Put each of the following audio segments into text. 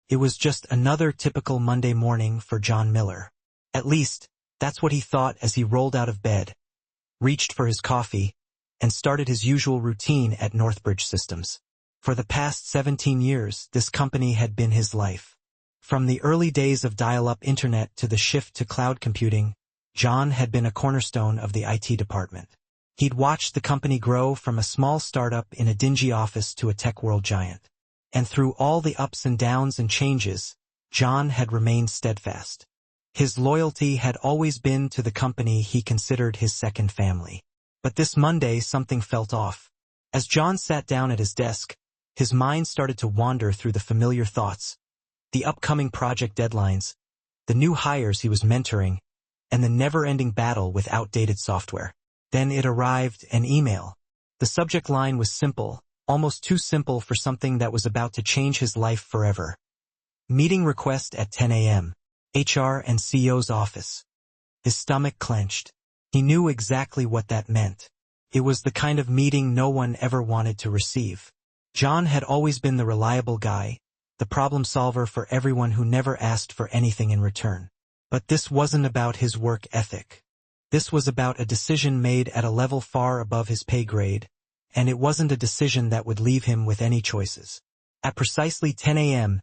It was just another typical Monday morning for John Miller. At least, that's what he thought as he rolled out of bed, reached for his coffee, and started his usual routine at NorthBridge Systems. For the past 17 years, this company had been his life. From the early days of dial-up internet to the shift to cloud computing, John had been a cornerstone of the IT department. He'd watched the company grow from a small startup in a dingy office to a tech world giant. And through all the ups and downs and changes, John had remained steadfast. His loyalty had always been to the company he considered his second family. But this Monday something felt off. As John sat down at his desk, his mind started to wander through the familiar thoughts, the upcoming project deadlines, the new hires he was mentoring, and the never-ending battle with outdated software. Then it arrived, an email. The subject line was simple, almost too simple for something that was about to change his life forever. Meeting request at 10 a.m. HR and CEO's office. His stomach clenched. He knew exactly what that meant. It was the kind of meeting no one ever wanted to receive. John had always been the reliable guy, the problem solver for everyone who never asked for anything in return. But this wasn't about his work ethic. This was about a decision made at a level far above his pay grade, and it wasn't a decision that would leave him with any choices. At precisely 10 a.m.,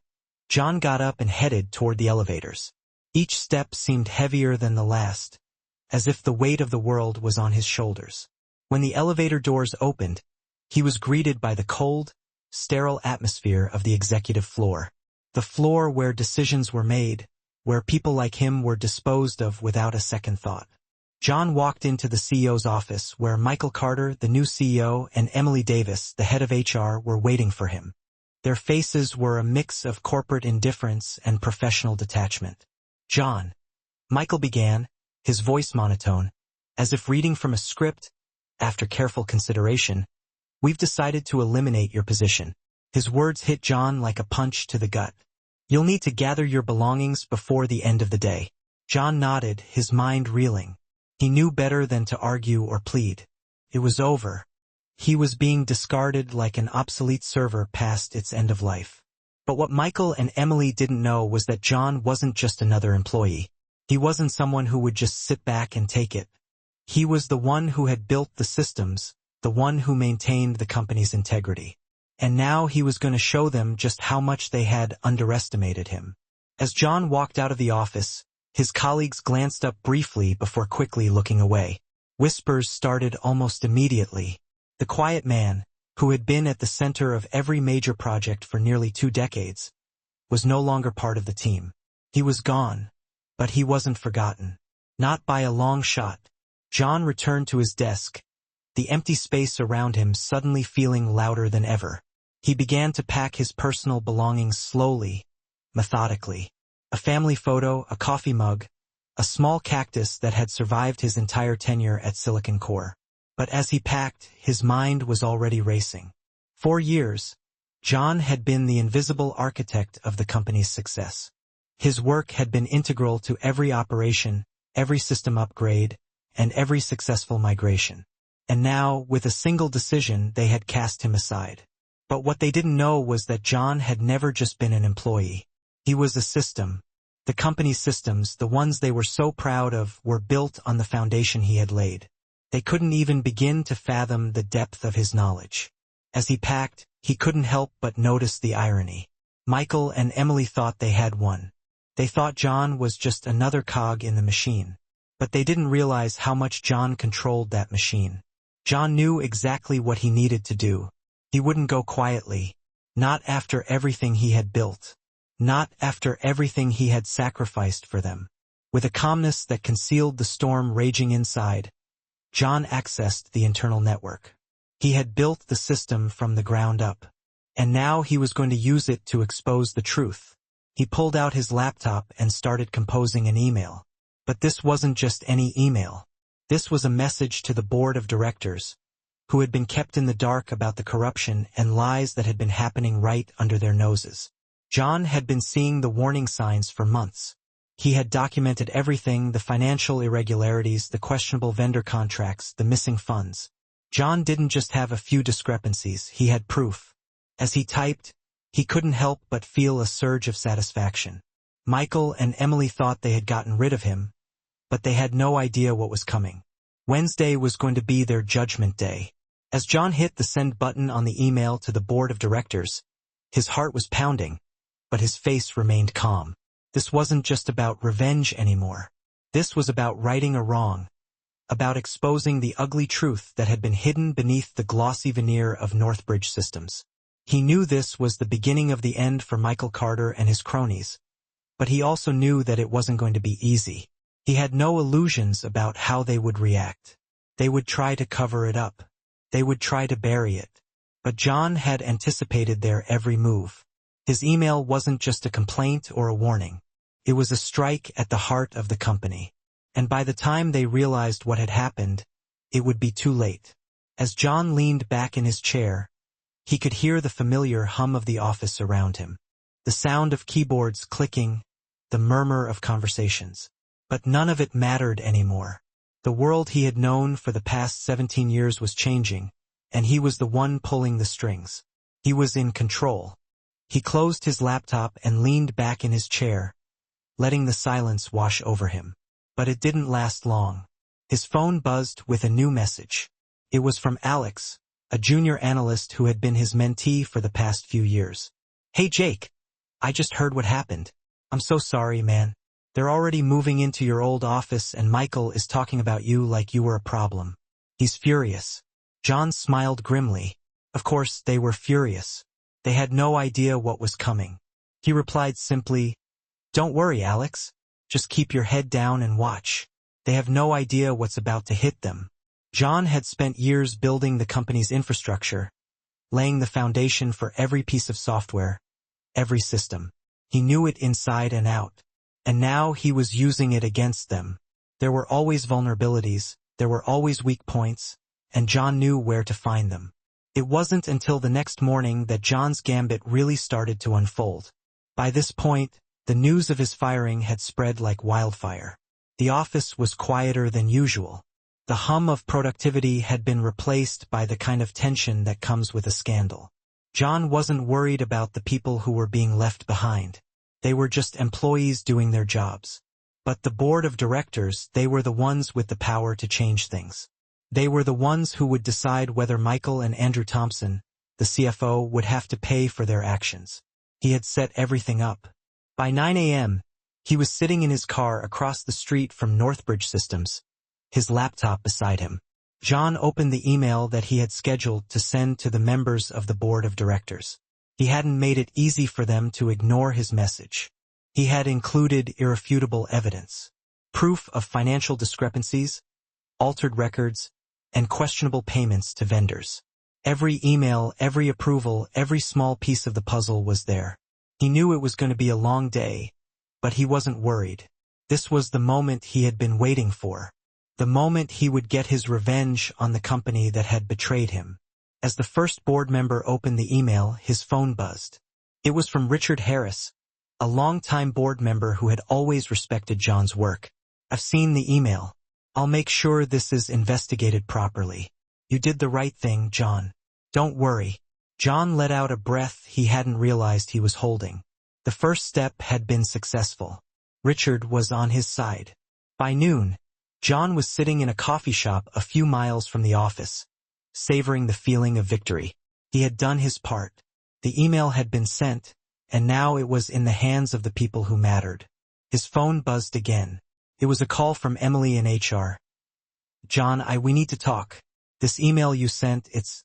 John got up and headed toward the elevators. Each step seemed heavier than the last, as if the weight of the world was on his shoulders. When the elevator doors opened, he was greeted by the cold, sterile atmosphere of the executive floor. The floor where decisions were made, where people like him were disposed of without a second thought. John walked into the CEO's office where Michael Carter, the new CEO, and Emily Davis, the head of HR, were waiting for him. Their faces were a mix of corporate indifference and professional detachment. "John," Michael began, his voice monotone, as if reading from a script. "After careful consideration, we've decided to eliminate your position." His words hit John like a punch to the gut. "You'll need to gather your belongings before the end of the day." John nodded, his mind reeling. He knew better than to argue or plead. It was over. He was being discarded like an obsolete server past its end of life. But what Michael and Emily didn't know was that John wasn't just another employee. He wasn't someone who would just sit back and take it. He was the one who had built the systems, the one who maintained the company's integrity. And now he was going to show them just how much they had underestimated him. As John walked out of the office, his colleagues glanced up briefly before quickly looking away. Whispers started almost immediately. The quiet man, who had been at the center of every major project for nearly 2 decades, was no longer part of the team. He was gone, but he wasn't forgotten. Not by a long shot. John returned to his desk, the empty space around him suddenly feeling louder than ever. He began to pack his personal belongings slowly, methodically. A family photo, a coffee mug, a small cactus that had survived his entire tenure at Silicon Core. But as he packed, his mind was already racing. For years, John had been the invisible architect of the company's success. His work had been integral to every operation, every system upgrade, and every successful migration. And now, with a single decision, they had cast him aside. But what they didn't know was that John had never just been an employee. He was a system. The company's systems, the ones they were so proud of, were built on the foundation he had laid. They couldn't even begin to fathom the depth of his knowledge. As he packed, he couldn't help but notice the irony. Michael and Emily thought they had won. They thought John was just another cog in the machine. But they didn't realize how much John controlled that machine. John knew exactly what he needed to do. He wouldn't go quietly. Not after everything he had built. Not after everything he had sacrificed for them. With a calmness that concealed the storm raging inside, John accessed the internal network. He had built the system from the ground up. And now he was going to use it to expose the truth. He pulled out his laptop and started composing an email. But this wasn't just any email. This was a message to the board of directors, who had been kept in the dark about the corruption and lies that had been happening right under their noses. John had been seeing the warning signs for months. He had documented everything, the financial irregularities, the questionable vendor contracts, the missing funds. John didn't just have a few discrepancies, he had proof. As he typed, He couldn't help but feel a surge of satisfaction. Michael and Emily thought they had gotten rid of him, but they had no idea what was coming. Wednesday was going to be their judgment day. As John hit the send button on the email to the board of directors, his heart was pounding, but his face remained calm. This wasn't just about revenge anymore. This was about righting a wrong, about exposing the ugly truth that had been hidden beneath the glossy veneer of NorthBridge Systems. He knew this was the beginning of the end for Michael Carter and his cronies, but he also knew that it wasn't going to be easy. He had no illusions about how they would react. They would try to cover it up. They would try to bury it. But John had anticipated their every move. His email wasn't just a complaint or a warning. It was a strike at the heart of the company. And by the time they realized what had happened, it would be too late. As John leaned back in his chair, he could hear the familiar hum of the office around him. The sound of keyboards clicking, the murmur of conversations. But none of it mattered anymore. The world he had known for the past 17 years was changing, and he was the one pulling the strings. He was in control. He closed his laptop and leaned back in his chair, letting the silence wash over him. But it didn't last long. His phone buzzed with a new message. It was from Alex, a junior analyst who had been his mentee for the past few years. "Hey Jake, I just heard what happened. I'm so sorry, man. They're already moving into your old office and Michael is talking about you like you were a problem. He's furious." John smiled grimly. Of course, they were furious. They had no idea what was coming. He replied simply, "Don't worry, Alex. Just keep your head down and watch. They have no idea what's about to hit them." John had spent years building the company's infrastructure, laying the foundation for every piece of software, every system. He knew it inside and out. And now he was using it against them. There were always vulnerabilities, there were always weak points, and John knew where to find them. It wasn't until the next morning that John's gambit really started to unfold. By this point, the news of his firing had spread like wildfire. The office was quieter than usual. The hum of productivity had been replaced by the kind of tension that comes with a scandal. John wasn't worried about the people who were being left behind. They were just employees doing their jobs. But the board of directors, they were the ones with the power to change things. They were the ones who would decide whether Michael and Andrew Thompson, the CFO, would have to pay for their actions. He had set everything up. By 9 a.m., he was sitting in his car across the street from NorthBridge Systems, his laptop beside him. John opened the email that he had scheduled to send to the members of the board of directors. He hadn't made it easy for them to ignore his message. He had included irrefutable evidence, proof of financial discrepancies, altered records, and questionable payments to vendors. Every email, every approval, every small piece of the puzzle was there. He knew it was going to be a long day, but he wasn't worried. This was the moment he had been waiting for. The moment he would get his revenge on the company that had betrayed him. As the first board member opened the email, his phone buzzed. It was from Richard Harris, a longtime board member who had always respected John's work. "I've seen the email. I'll make sure this is investigated properly. You did the right thing, John. Don't worry." John let out a breath he hadn't realized he was holding. The first step had been successful. Richard was on his side. By noon, John was sitting in a coffee shop a few miles from the office, savoring the feeling of victory. He had done his part. The email had been sent, and now it was in the hands of the people who mattered. His phone buzzed again. It was a call from Emily in HR. "John, we need to talk. This email you sent, it's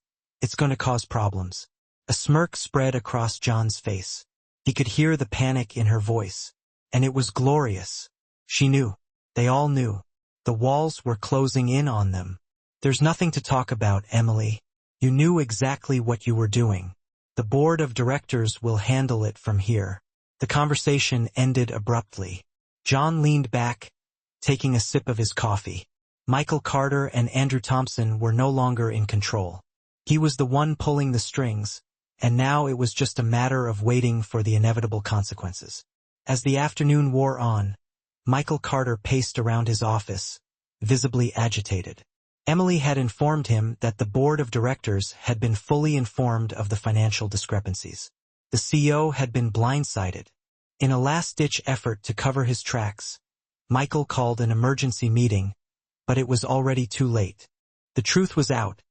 going to cause problems." A smirk spread across John's face. He could hear the panic in her voice. And it was glorious. She knew. They all knew. The walls were closing in on them. "There's nothing to talk about, Emily. You knew exactly what you were doing. The board of directors will handle it from here." The conversation ended abruptly. John leaned back, taking a sip of his coffee. Michael Carter and Andrew Thompson were no longer in control. He was the one pulling the strings, and now it was just a matter of waiting for the inevitable consequences. As the afternoon wore on, Michael Carter paced around his office, visibly agitated. Emily had informed him that the board of directors had been fully informed of the financial discrepancies. The CEO had been blindsided. In a last-ditch effort to cover his tracks, Michael called an emergency meeting, but it was already too late. The truth was out,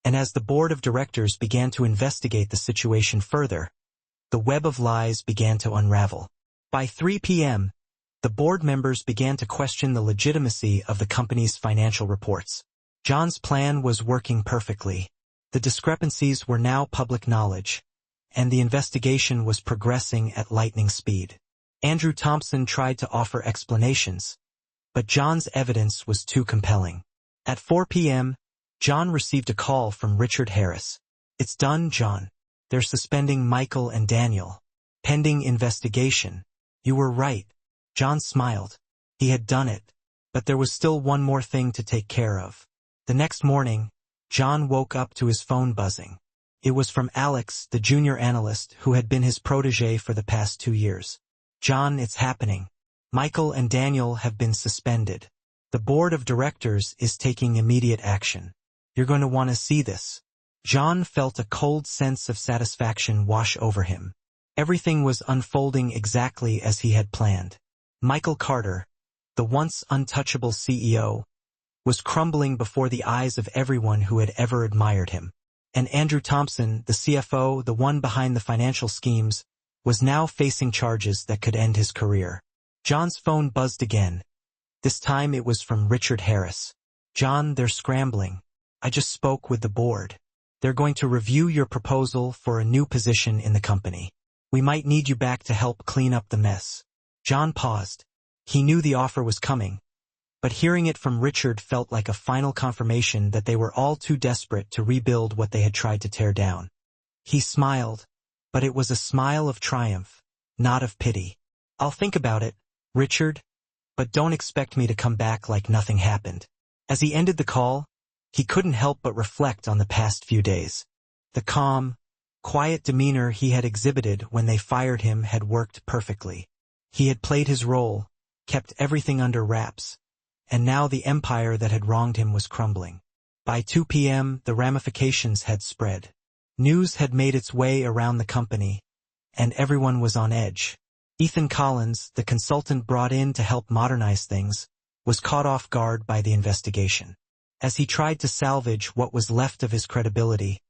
and as the board of directors began to investigate the situation further, the web of lies began to unravel. By 3 p.m., the board members began to question the legitimacy of the company's financial reports. John's plan was working perfectly. The discrepancies were now public knowledge, and the investigation was progressing at lightning speed. Andrew Thompson tried to offer explanations, but John's evidence was too compelling. At 4 p.m., John received a call from Richard Harris. "It's done, John. They're suspending Michael and Daniel. Pending investigation." "You were right." John smiled. He had done it, but there was still one more thing to take care of. The next morning, John woke up to his phone buzzing. It was from Alex, the junior analyst who had been his protege for the past 2 years. "John, it's happening. Michael and Daniel have been suspended. The board of directors is taking immediate action. You're going to want to see this." John felt a cold sense of satisfaction wash over him. Everything was unfolding exactly as he had planned. Michael Carter, the once untouchable CEO, was crumbling before the eyes of everyone who had ever admired him. And Andrew Thompson, the CFO, the one behind the financial schemes, was now facing charges that could end his career. John's phone buzzed again. This time it was from Richard Harris. "John, they're scrambling. I just spoke with the board. They're going to review your proposal for a new position in the company. We might need you back to help clean up the mess." John paused. He knew the offer was coming, but hearing it from Richard felt like a final confirmation that they were all too desperate to rebuild what they had tried to tear down. He smiled, but it was a smile of triumph, not of pity. "I'll think about it, Richard, but don't expect me to come back like nothing happened." As he ended the call, he couldn't help but reflect on the past few days. The calm, quiet demeanor he had exhibited when they fired him had worked perfectly. He had played his role, kept everything under wraps, and now the empire that had wronged him was crumbling. By 2 p.m., the ramifications had spread. News had made its way around the company, and everyone was on edge. Ethan Collins, the consultant brought in to help modernize things, was caught off guard by the investigation. As he tried to salvage what was left of his credibility,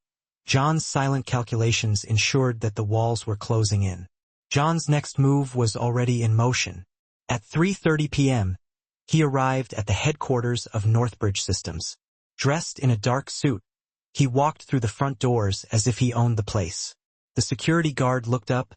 John's silent calculations ensured that the walls were closing in. John's next move was already in motion. At 3:30 p.m., he arrived at the headquarters of NorthBridge Systems. Dressed in a dark suit, he walked through the front doors as if he owned the place. The security guard looked up,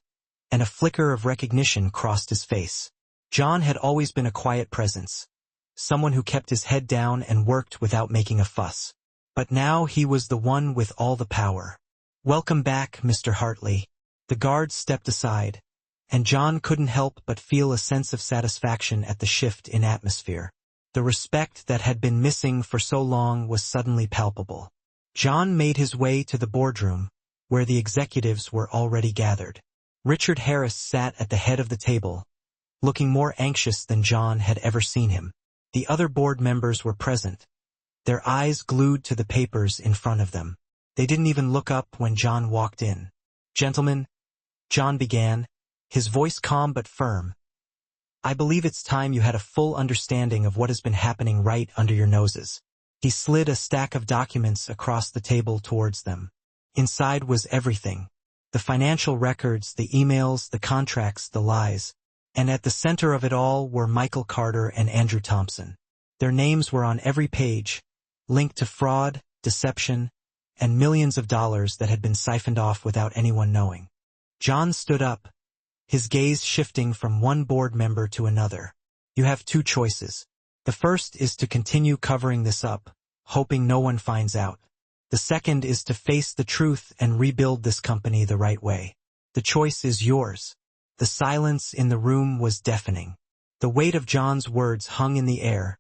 and a flicker of recognition crossed his face. John had always been a quiet presence, someone who kept his head down and worked without making a fuss. But now he was the one with all the power. "Welcome back, Mr. Hartley." The guard stepped aside, and John couldn't help but feel a sense of satisfaction at the shift in atmosphere. The respect that had been missing for so long was suddenly palpable. John made his way to the boardroom, where the executives were already gathered. Richard Harris sat at the head of the table, looking more anxious than John had ever seen him. The other board members were present, their eyes glued to the papers in front of them. They didn't even look up when John walked in. "Gentlemen," John began, his voice calm but firm, "I believe it's time you had a full understanding of what has been happening right under your noses." He slid a stack of documents across the table towards them. Inside was everything: the financial records, the emails, the contracts, the lies. And at the center of it all were Michael Carter and Andrew Thompson. Their names were on every page, linked to fraud, deception, and millions of dollars that had been siphoned off without anyone knowing. John stood up, his gaze shifting from one board member to another. "You have 2 choices. The first is to continue covering this up, hoping no one finds out. The second is to face the truth and rebuild this company the right way. The choice is yours." The silence in the room was deafening. The weight of John's words hung in the air,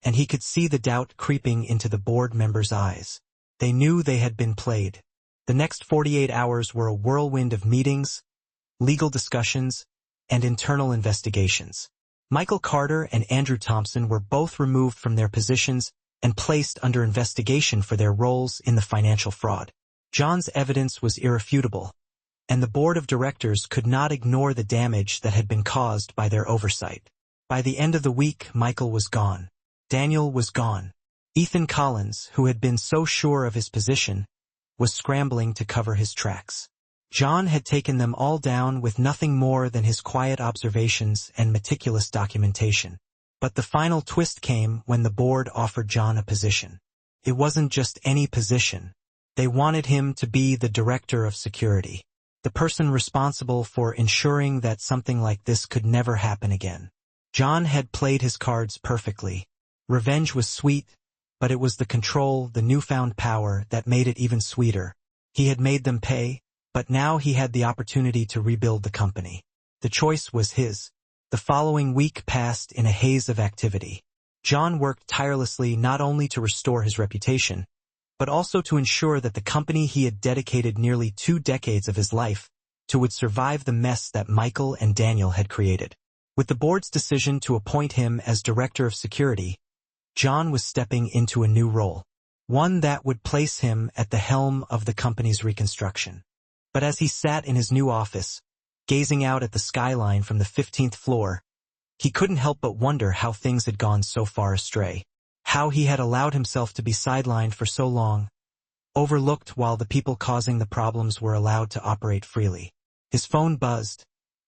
and he could see the doubt creeping into the board members' eyes. They knew they had been played. The next 48 hours were a whirlwind of meetings, legal discussions, and internal investigations. Michael Carter and Andrew Thompson were both removed from their positions and placed under investigation for their roles in the financial fraud. John's evidence was irrefutable, and the board of directors could not ignore the damage that had been caused by their oversight. By the end of the week, Michael was gone. Daniel was gone. Ethan Collins, who had been so sure of his position, was scrambling to cover his tracks. John had taken them all down with nothing more than his quiet observations and meticulous documentation. But the final twist came when the board offered John a position. It wasn't just any position. They wanted him to be the director of security, the person responsible for ensuring that something like this could never happen again. John had played his cards perfectly. Revenge was sweet, but it was the control, the newfound power, that made it even sweeter. He had made them pay, but now he had the opportunity to rebuild the company. The choice was his. The following week passed in a haze of activity. John worked tirelessly not only to restore his reputation, but also to ensure that the company he had dedicated nearly 2 decades of his life to would survive the mess that Michael and Daniel had created. With the board's decision to appoint him as director of security, John was stepping into a new role, one that would place him at the helm of the company's reconstruction. But as he sat in his new office, gazing out at the skyline from the 15th floor, he couldn't help but wonder how things had gone so far astray, how he had allowed himself to be sidelined for so long, overlooked while the people causing the problems were allowed to operate freely. His phone buzzed,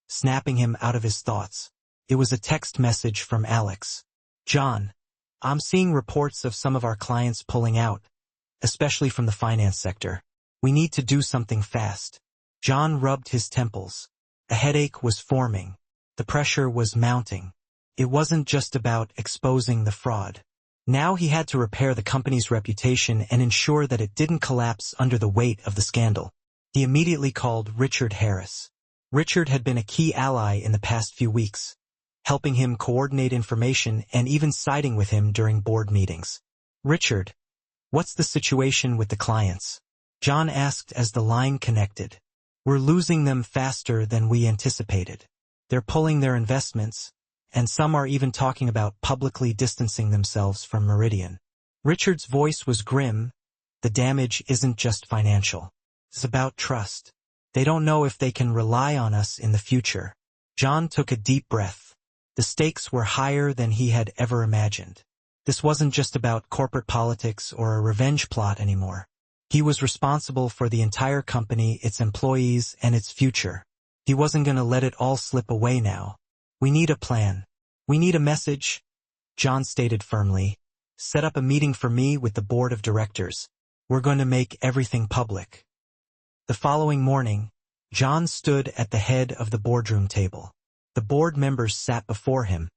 snapping him out of his thoughts. It was a text message from Alex. "John, I'm seeing reports of some of our clients pulling out, especially from the finance sector. We need to do something fast." John rubbed his temples. A headache was forming. The pressure was mounting. It wasn't just about exposing the fraud. Now he had to repair the company's reputation and ensure that it didn't collapse under the weight of the scandal. He immediately called Richard Harris. Richard had been a key ally in the past few weeks, helping him coordinate information and even siding with him during board meetings. "Richard, what's the situation with the clients?" John asked as the line connected. "We're losing them faster than we anticipated. They're pulling their investments, and some are even talking about publicly distancing themselves from Meridian." Richard's voice was grim. "The damage isn't just financial. It's about trust. They don't know if they can rely on us in the future." John took a deep breath. The stakes were higher than he had ever imagined. This wasn't just about corporate politics or a revenge plot anymore. He was responsible for the entire company, its employees, and its future. He wasn't going to let it all slip away now. "We need a plan. We need a message," John stated firmly. "Set up a meeting for me with the board of directors. We're going to make everything public." The following morning, John stood at the head of the boardroom table. The board members sat before him,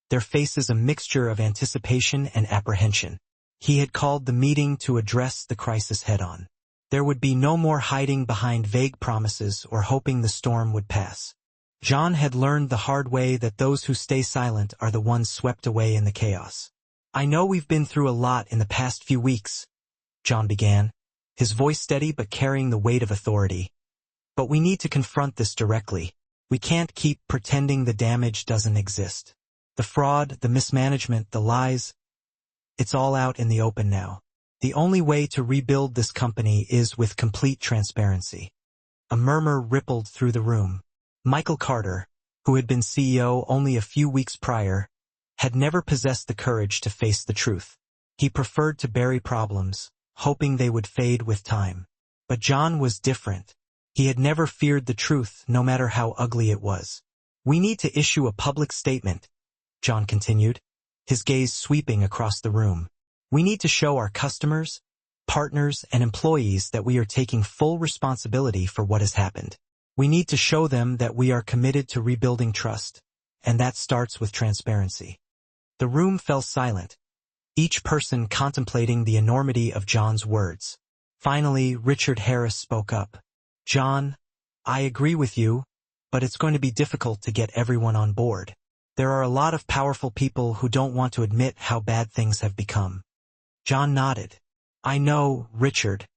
their faces a mixture of anticipation and apprehension. He had called the meeting to address the crisis head-on. There would be no more hiding behind vague promises or hoping the storm would pass. John had learned the hard way that those who stay silent are the ones swept away in the chaos. "I know we've been through a lot in the past few weeks," John began, his voice steady but carrying the weight of authority. "But we need to confront this directly. We can't keep pretending the damage doesn't exist. The fraud, the mismanagement, the lies, it's all out in the open now. The only way to rebuild this company is with complete transparency." A murmur rippled through the room. Michael Carter, who had been CEO only a few weeks prior, had never possessed the courage to face the truth. He preferred to bury problems, hoping they would fade with time. But John was different. He had never feared the truth, no matter how ugly it was. "We need to issue a public statement," John continued, his gaze sweeping across the room. "We need to show our customers, partners, and employees that we are taking full responsibility for what has happened. We need to show them that we are committed to rebuilding trust, and that starts with transparency." The room fell silent, each person contemplating the enormity of John's words. Finally, Richard Harris spoke up. "John, I agree with you, but it's going to be difficult to get everyone on board. There are a lot of powerful people who don't want to admit how bad things have become." John nodded. "I know, Richard,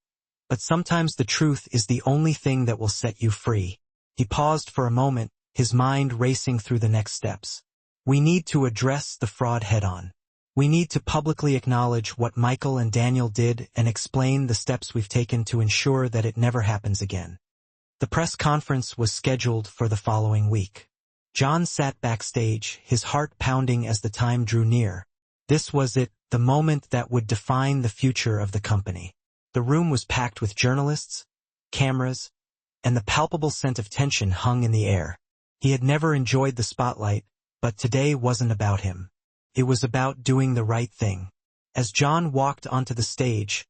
but sometimes the truth is the only thing that will set you free." He paused for a moment, his mind racing through the next steps. "We need to address the fraud head-on. We need to publicly acknowledge what Michael and Daniel did and explain the steps we've taken to ensure that it never happens again. The press conference was scheduled for the following week. John sat backstage, his heart pounding as the time drew near. This was it, the moment that would define the future of the company. The room was packed with journalists, cameras, and the palpable scent of tension hung in the air. He had never enjoyed the spotlight, but today wasn't about him. It was about doing the right thing. As John walked onto the stage,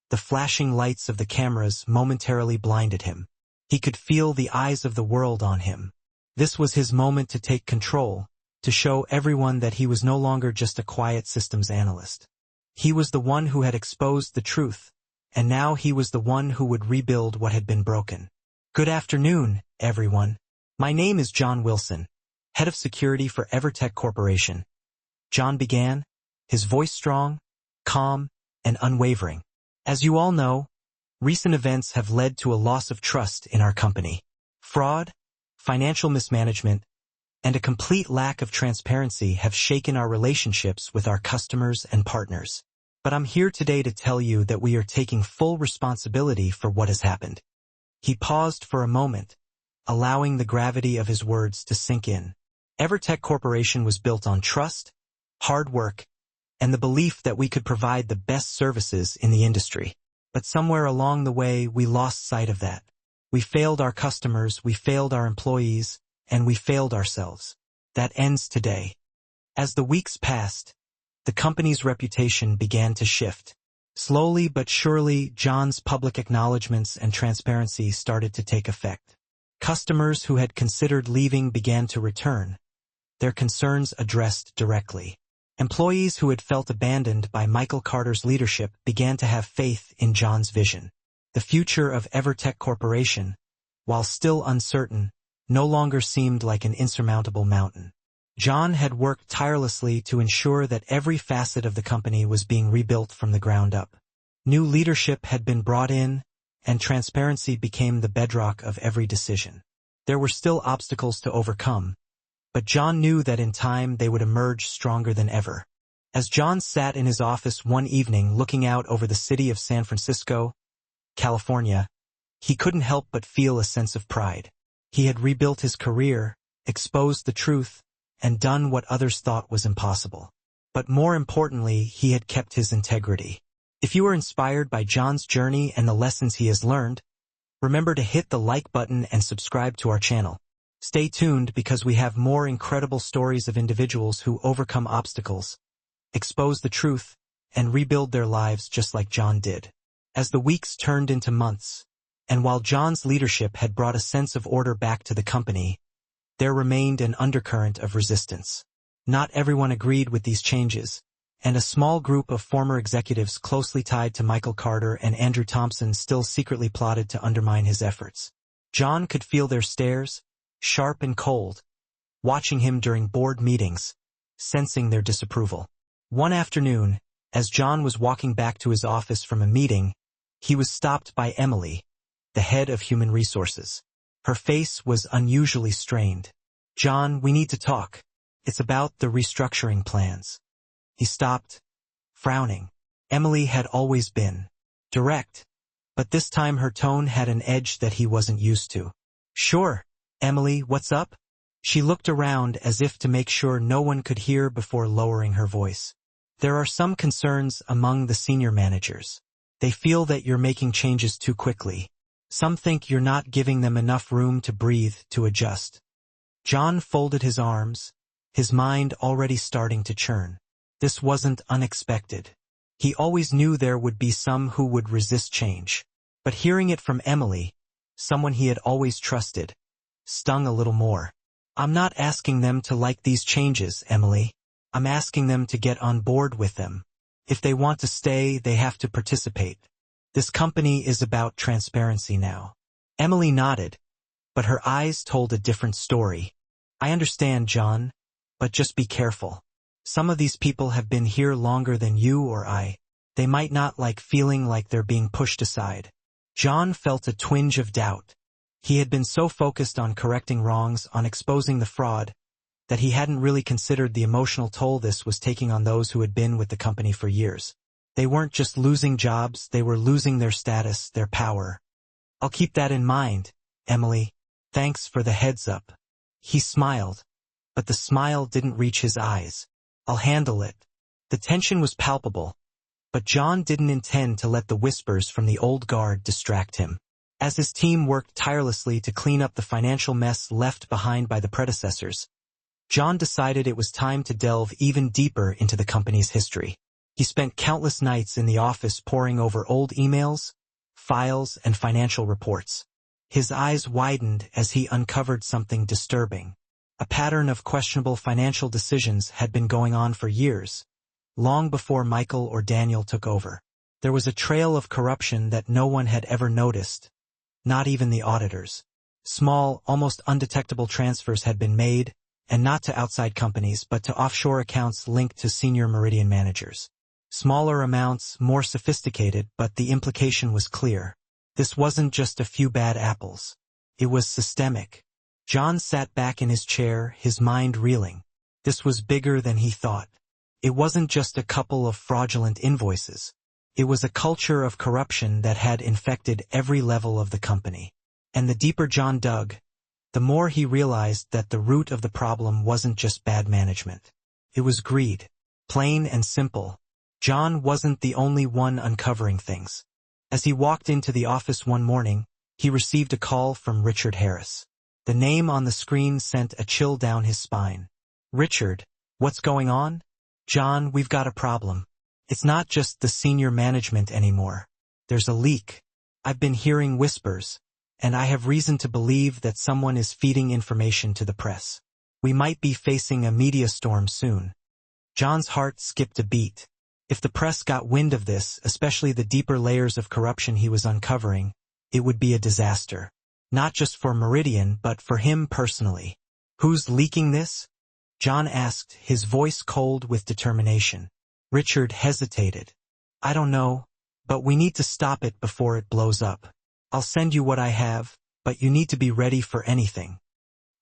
the flashing lights of the cameras momentarily blinded him. He could feel the eyes of the world on him. This was his moment to take control, to show everyone that he was no longer just a quiet systems analyst. He was the one who had exposed the truth, and now he was the one who would rebuild what had been broken. Good afternoon, everyone. My name is John Wilson, head of security for Evertech Corporation. John began, his voice strong, calm, and unwavering. As you all know, recent events have led to a loss of trust in our company. Fraud, financial mismanagement, and a complete lack of transparency have shaken our relationships with our customers and partners. But I'm here today to tell you that we are taking full responsibility for what has happened. He paused for a moment, allowing the gravity of his words to sink in. Evertech Corporation was built on trust, hard work, and the belief that we could provide the best services in the industry. But somewhere along the way, we lost sight of that. We failed our customers, we failed our employees, and we failed ourselves. That ends today. As the weeks passed, the company's reputation began to shift. Slowly but surely, John's public acknowledgments and transparency started to take effect. Customers who had considered leaving began to return, their concerns addressed directly. Employees who had felt abandoned by Michael Carter's leadership began to have faith in John's vision. The future of Evertech Corporation, while still uncertain, no longer seemed like an insurmountable mountain. John had worked tirelessly to ensure that every facet of the company was being rebuilt from the ground up. New leadership had been brought in, and transparency became the bedrock of every decision. There were still obstacles to overcome, but John knew that in time they would emerge stronger than ever. As John sat in his office one evening looking out over the city of San Francisco, California, he couldn't help but feel a sense of pride. He had rebuilt his career, exposed the truth, and done what others thought was impossible. But more importantly, he had kept his integrity. If you are inspired by John's journey and the lessons he has learned, remember to hit the like button and subscribe to our channel. Stay tuned because we have more incredible stories of individuals who overcome obstacles, expose the truth, and rebuild their lives just like John did. As the weeks turned into months, and while John's leadership had brought a sense of order back to the company, there remained an undercurrent of resistance. Not everyone agreed with these changes, and a small group of former executives closely tied to Michael Carter and Andrew Thompson still secretly plotted to undermine his efforts. John could feel their stares, sharp and cold, watching him during board meetings, sensing their disapproval. One afternoon, as John was walking back to his office from a meeting, he was stopped by Emily, the head of human resources. Her face was unusually strained. "John, we need to talk. It's about the restructuring plans." He stopped, frowning. Emily had always been direct, but this time her tone had an edge that he wasn't used to. "Sure, Emily, what's up?" She looked around as if to make sure no one could hear before lowering her voice. "There are some concerns among the senior managers. They feel that you're making changes too quickly. Some think you're not giving them enough room to breathe, to adjust." John folded his arms, his mind already starting to churn. This wasn't unexpected. He always knew there would be some who would resist change. But hearing it from Emily, someone he had always trusted, stung a little more. "I'm not asking them to like these changes, Emily. I'm asking them to get on board with them. If they want to stay, they have to participate. This company is about transparency now." Emily nodded, but her eyes told a different story. "I understand, John, but just be careful. Some of these people have been here longer than you or I. They might not like feeling like they're being pushed aside." John felt a twinge of doubt. He had been so focused on correcting wrongs, on exposing the fraud, that he hadn't really considered the emotional toll this was taking on those who had been with the company for years. They weren't just losing jobs, they were losing their status, their power. "I'll keep that in mind," Emily, thanks for the heads up. He smiled, but the smile didn't reach his eyes. I'll handle it. The tension was palpable, but John didn't intend to let the whispers from the old guard distract him. As his team worked tirelessly to clean up the financial mess left behind by the predecessors, John decided it was time to delve even deeper into the company's history. He spent countless nights in the office poring over old emails, files, and financial reports. His eyes widened as he uncovered something disturbing. A pattern of questionable financial decisions had been going on for years, long before Michael or Daniel took over. There was a trail of corruption that no one had ever noticed, not even the auditors. Small, almost undetectable transfers had been made, and not to outside companies but to offshore accounts linked to senior Meridian managers. Smaller amounts, more sophisticated, but the implication was clear. This wasn't just a few bad apples. It was systemic. John sat back in his chair, his mind reeling. This was bigger than he thought. It wasn't just a couple of fraudulent invoices. It was a culture of corruption that had infected every level of the company. And the deeper John dug, the more he realized that the root of the problem wasn't just bad management. It was greed. Plain and simple. John wasn't the only one uncovering things. As he walked into the office one morning, he received a call from Richard Harris. The name on the screen sent a chill down his spine. Richard, what's going on? John, we've got a problem. It's not just the senior management anymore. There's a leak. I've been hearing whispers, and I have reason to believe that someone is feeding information to the press. We might be facing a media storm soon. John's heart skipped a beat. If the press got wind of this, especially the deeper layers of corruption he was uncovering, it would be a disaster. Not just for Meridian, but for him personally. Who's leaking this? John asked, his voice cold with determination. Richard hesitated. I don't know, but we need to stop it before it blows up. I'll send you what I have, but you need to be ready for anything.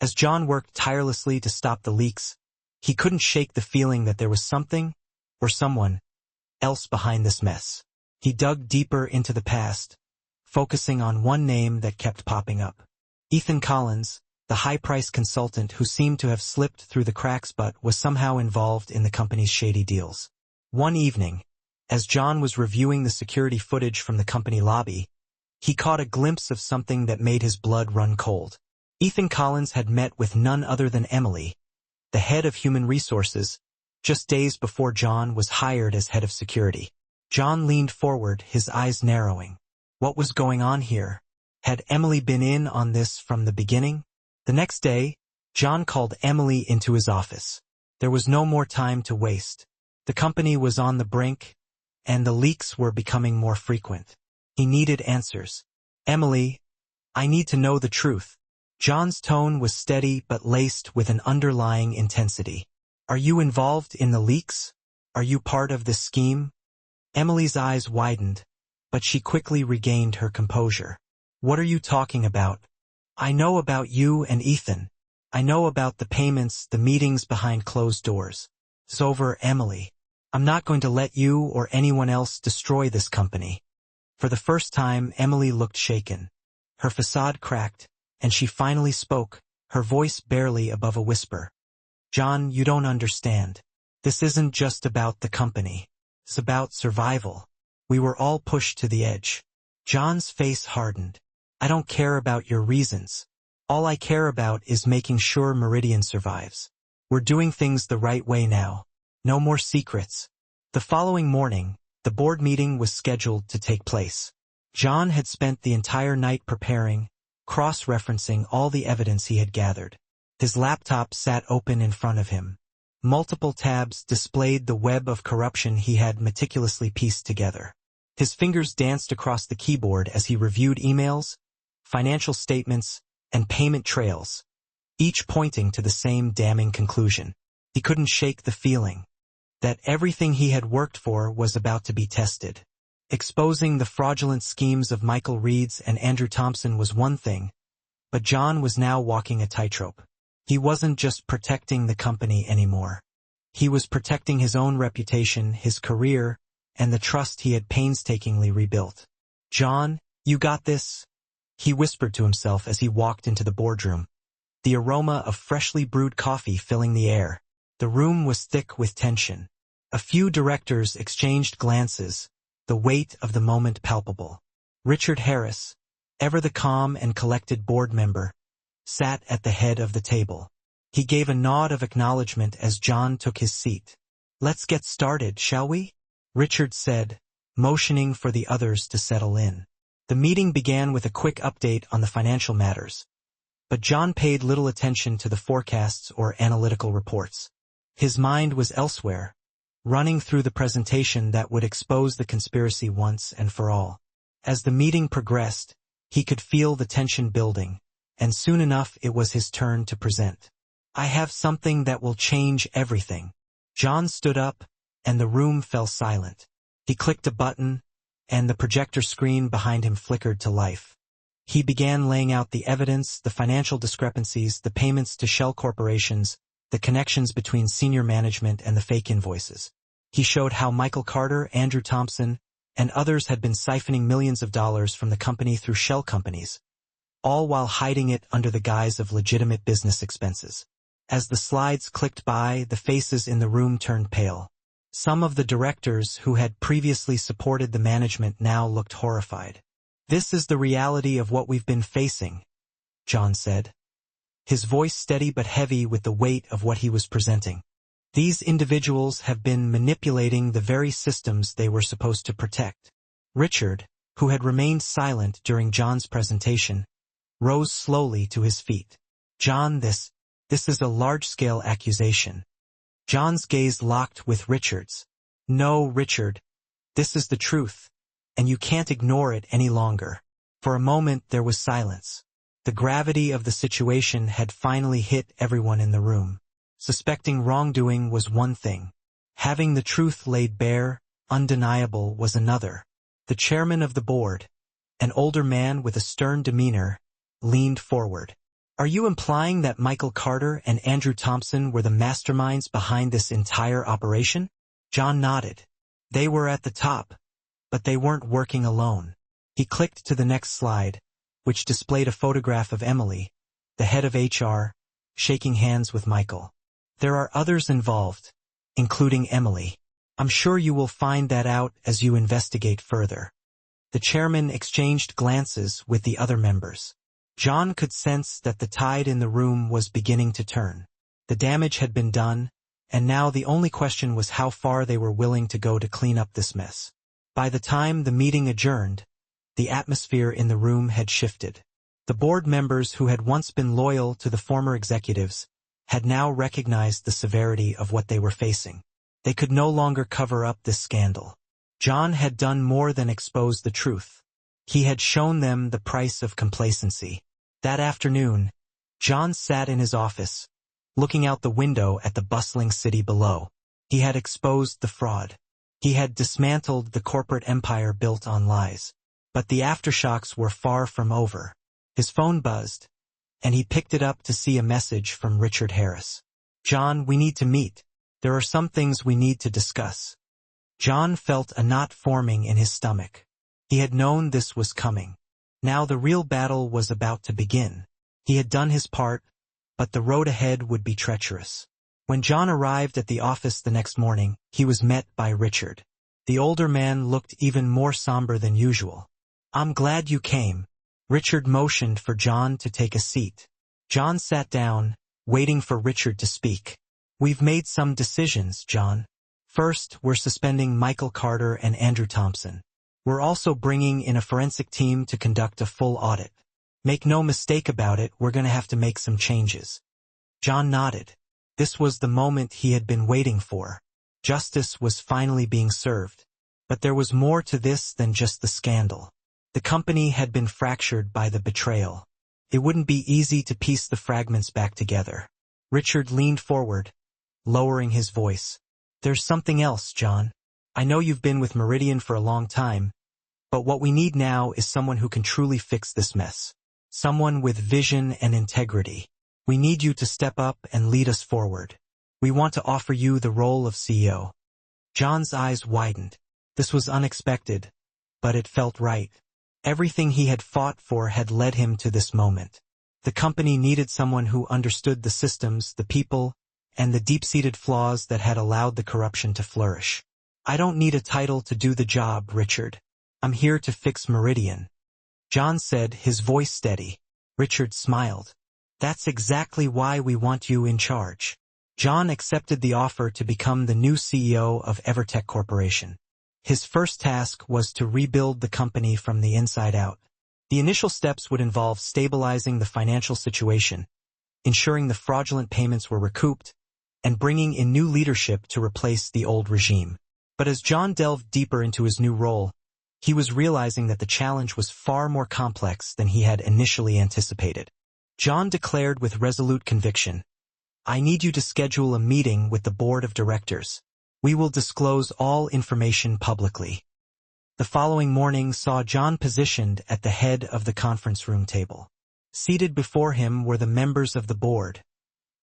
As John worked tirelessly to stop the leaks, he couldn't shake the feeling that there was something, or someone, else behind this mess. He dug deeper into the past, focusing on one name that kept popping up. Ethan Collins, the high-priced consultant who seemed to have slipped through the cracks but was somehow involved in the company's shady deals. One evening, as John was reviewing the security footage from the company lobby, he caught a glimpse of something that made his blood run cold. Ethan Collins had met with none other than Emily, the head of human resources, just days before John was hired as head of security. John leaned forward, his eyes narrowing. What was going on here? Had Emily been in on this from the beginning? The next day, John called Emily into his office. There was no more time to waste. The company was on the brink, and the leaks were becoming more frequent. He needed answers. Emily, I need to know the truth. John's tone was steady but laced with an underlying intensity. Are you involved in the leaks? Are you part of this scheme? Emily's eyes widened, but she quickly regained her composure. What are you talking about? I know about you and Ethan. I know about the payments, the meetings behind closed doors. It's over, Emily. I'm not going to let you or anyone else destroy this company. For the first time, Emily looked shaken. Her facade cracked, and she finally spoke, her voice barely above a whisper. John, you don't understand. This isn't just about the company. It's about survival. We were all pushed to the edge. John's face hardened. I don't care about your reasons. All I care about is making sure Meridian survives. We're doing things the right way now. No more secrets. The following morning, the board meeting was scheduled to take place. John had spent the entire night preparing, cross-referencing all the evidence he had gathered. His laptop sat open in front of him. Multiple tabs displayed the web of corruption he had meticulously pieced together. His fingers danced across the keyboard as he reviewed emails, financial statements, and payment trails, each pointing to the same damning conclusion. He couldn't shake the feeling that everything he had worked for was about to be tested. Exposing the fraudulent schemes of Michael Reeds and Andrew Thompson was one thing, but John was now walking a tightrope. He wasn't just protecting the company anymore. He was protecting his own reputation, his career, and the trust he had painstakingly rebuilt. John, you got this? he whispered to himself as he walked into the boardroom. The aroma of freshly brewed coffee filling the air. The room was thick with tension. A few directors exchanged glances, the weight of the moment palpable. Richard Harris, ever the calm and collected board member, sat at the head of the table. He gave a nod of acknowledgement as John took his seat. "Let's get started, shall we?" Richard said, motioning for the others to settle in. The meeting began with a quick update on the financial matters. But John paid little attention to the forecasts or analytical reports. His mind was elsewhere, running through the presentation that would expose the conspiracy once and for all. As the meeting progressed, he could feel the tension building, and soon enough it was his turn to present. "I have something that will change everything." John stood up, and the room fell silent. He clicked a button, and the projector screen behind him flickered to life. He began laying out the evidence, the financial discrepancies, the payments to shell corporations, the connections between senior management and the fake invoices. He showed how Michael Carter, Andrew Thompson, and others had been siphoning millions of dollars from the company through shell companies, all while hiding it under the guise of legitimate business expenses. As the slides clicked by, the faces in the room turned pale. Some of the directors who had previously supported the management now looked horrified. "This is the reality of what we've been facing," John said, his voice steady but heavy with the weight of what he was presenting. "These individuals have been manipulating the very systems they were supposed to protect." Richard, who had remained silent during John's presentation, rose slowly to his feet. "John, this is a large-scale accusation." John's gaze locked with Richard's. "No, Richard, this is the truth, and you can't ignore it any longer." For a moment there was silence. The gravity of the situation had finally hit everyone in the room. Suspecting wrongdoing was one thing. Having the truth laid bare, undeniable, was another. The chairman of the board, an older man with a stern demeanor, leaned forward. "Are you implying that Michael Carter and Andrew Thompson were the masterminds behind this entire operation?" John nodded. "They were at the top, but they weren't working alone." He clicked to the next slide, which displayed a photograph of Emily, the head of HR, shaking hands with Michael. "There are others involved, including Emily. I'm sure you will find that out as you investigate further." The chairman exchanged glances with the other members. John could sense that the tide in the room was beginning to turn. The damage had been done, and now the only question was how far they were willing to go to clean up this mess. By the time the meeting adjourned, the atmosphere in the room had shifted. The board members who had once been loyal to the former executives had now recognized the severity of what they were facing. They could no longer cover up this scandal. John had done more than expose the truth. He had shown them the price of complacency. That afternoon, John sat in his office, looking out the window at the bustling city below. He had exposed the fraud. He had dismantled the corporate empire built on lies. But the aftershocks were far from over. His phone buzzed, and he picked it up to see a message from Richard Harris. "John, we need to meet. There are some things we need to discuss." John felt a knot forming in his stomach. He had known this was coming. Now the real battle was about to begin. He had done his part, but the road ahead would be treacherous. When John arrived at the office the next morning, he was met by Richard. The older man looked even more somber than usual. "I'm glad you came." Richard motioned for John to take a seat. John sat down, waiting for Richard to speak. "We've made some decisions, John. First, we're suspending Michael Carter and Andrew Thompson. We're also bringing in a forensic team to conduct a full audit. Make no mistake about it, we're going to have to make some changes." John nodded. This was the moment he had been waiting for. Justice was finally being served. But there was more to this than just the scandal. The company had been fractured by the betrayal. It wouldn't be easy to piece the fragments back together. Richard leaned forward, lowering his voice. "There's something else, John. I know you've been with Meridian for a long time, but what we need now is someone who can truly fix this mess. Someone with vision and integrity. We need you to step up and lead us forward. We want to offer you the role of CEO." John's eyes widened. This was unexpected, but it felt right. Everything he had fought for had led him to this moment. The company needed someone who understood the systems, the people, and the deep-seated flaws that had allowed the corruption to flourish. "I don't need a title to do the job, Richard. I'm here to fix Meridian," John said, his voice steady. Richard smiled. "That's exactly why we want you in charge." John accepted the offer to become the new CEO of EverTech Corporation. His first task was to rebuild the company from the inside out. The initial steps would involve stabilizing the financial situation, ensuring the fraudulent payments were recouped, and bringing in new leadership to replace the old regime. But as John delved deeper into his new role, he was realizing that the challenge was far more complex than he had initially anticipated. John declared with resolute conviction, "I need you to schedule a meeting with the board of directors. We will disclose all information publicly." The following morning saw John positioned at the head of the conference room table. Seated before him were the members of the board,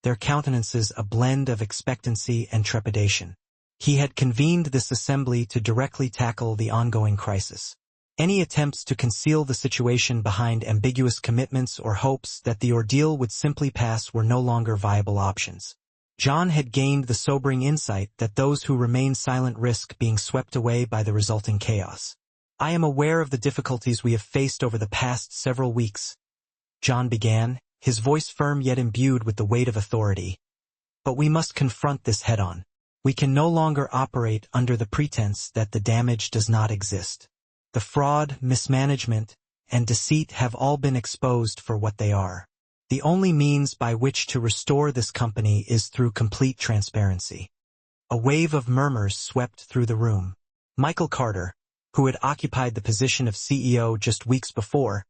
their countenances a blend of expectancy and trepidation. He had convened this assembly to directly tackle the ongoing crisis. Any attempts to conceal the situation behind ambiguous commitments or hopes that the ordeal would simply pass were no longer viable options. John had gained the sobering insight that those who remain silent risk being swept away by the resulting chaos. "I am aware of the difficulties we have faced over the past several weeks," John began, his voice firm yet imbued with the weight of authority. "But we must confront this head-on. We can no longer operate under the pretense that the damage does not exist. The fraud, mismanagement, and deceit have all been exposed for what they are. The only means by which to restore this company is through complete transparency." A wave of murmurs swept through the room. Michael Carter, who had occupied the position of CEO just weeks before,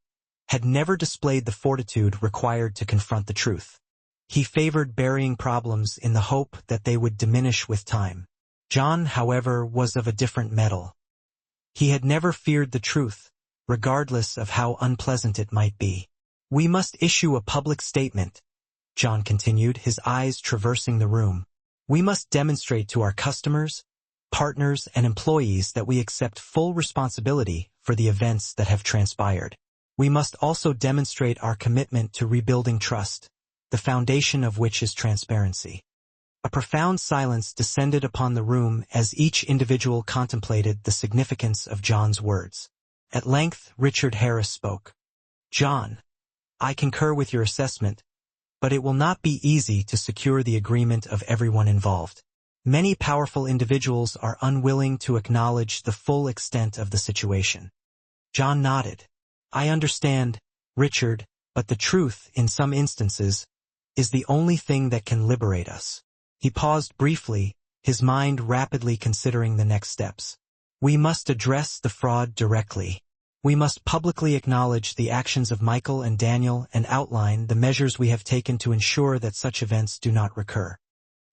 had never displayed the fortitude required to confront the truth. He favored burying problems in the hope that they would diminish with time. John, however, was of a different mettle. He had never feared the truth, regardless of how unpleasant it might be. "We must issue a public statement," John continued, his eyes traversing the room. "We must demonstrate to our customers, partners, and employees that we accept full responsibility for the events that have transpired. We must also demonstrate our commitment to rebuilding trust, the foundation of which is transparency." A profound silence descended upon the room as each individual contemplated the significance of John's words. At length, Richard Harris spoke. "John, I concur with your assessment, but it will not be easy to secure the agreement of everyone involved. Many powerful individuals are unwilling to acknowledge the full extent of the situation." John nodded. "I understand, Richard, but the truth, in some instances, is the only thing that can liberate us." He paused briefly, his mind rapidly considering the next steps. "We must address the fraud directly. We must publicly acknowledge the actions of Michael and Daniel and outline the measures we have taken to ensure that such events do not recur."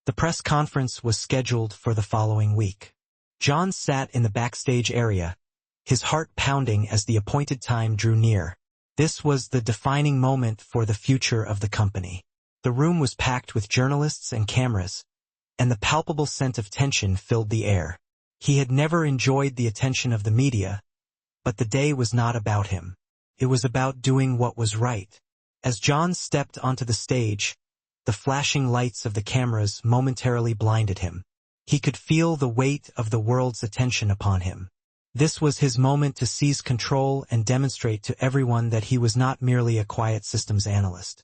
The press conference was scheduled for the following week. John sat in the backstage area, his heart pounding as the appointed time drew near. This was the defining moment for the future of the company. The room was packed with journalists and cameras, and the palpable scent of tension filled the air. He had never enjoyed the attention of the media, but the day was not about him. It was about doing what was right. As John stepped onto the stage, the flashing lights of the cameras momentarily blinded him. He could feel the weight of the world's attention upon him. This was his moment to seize control and demonstrate to everyone that he was not merely a quiet systems analyst.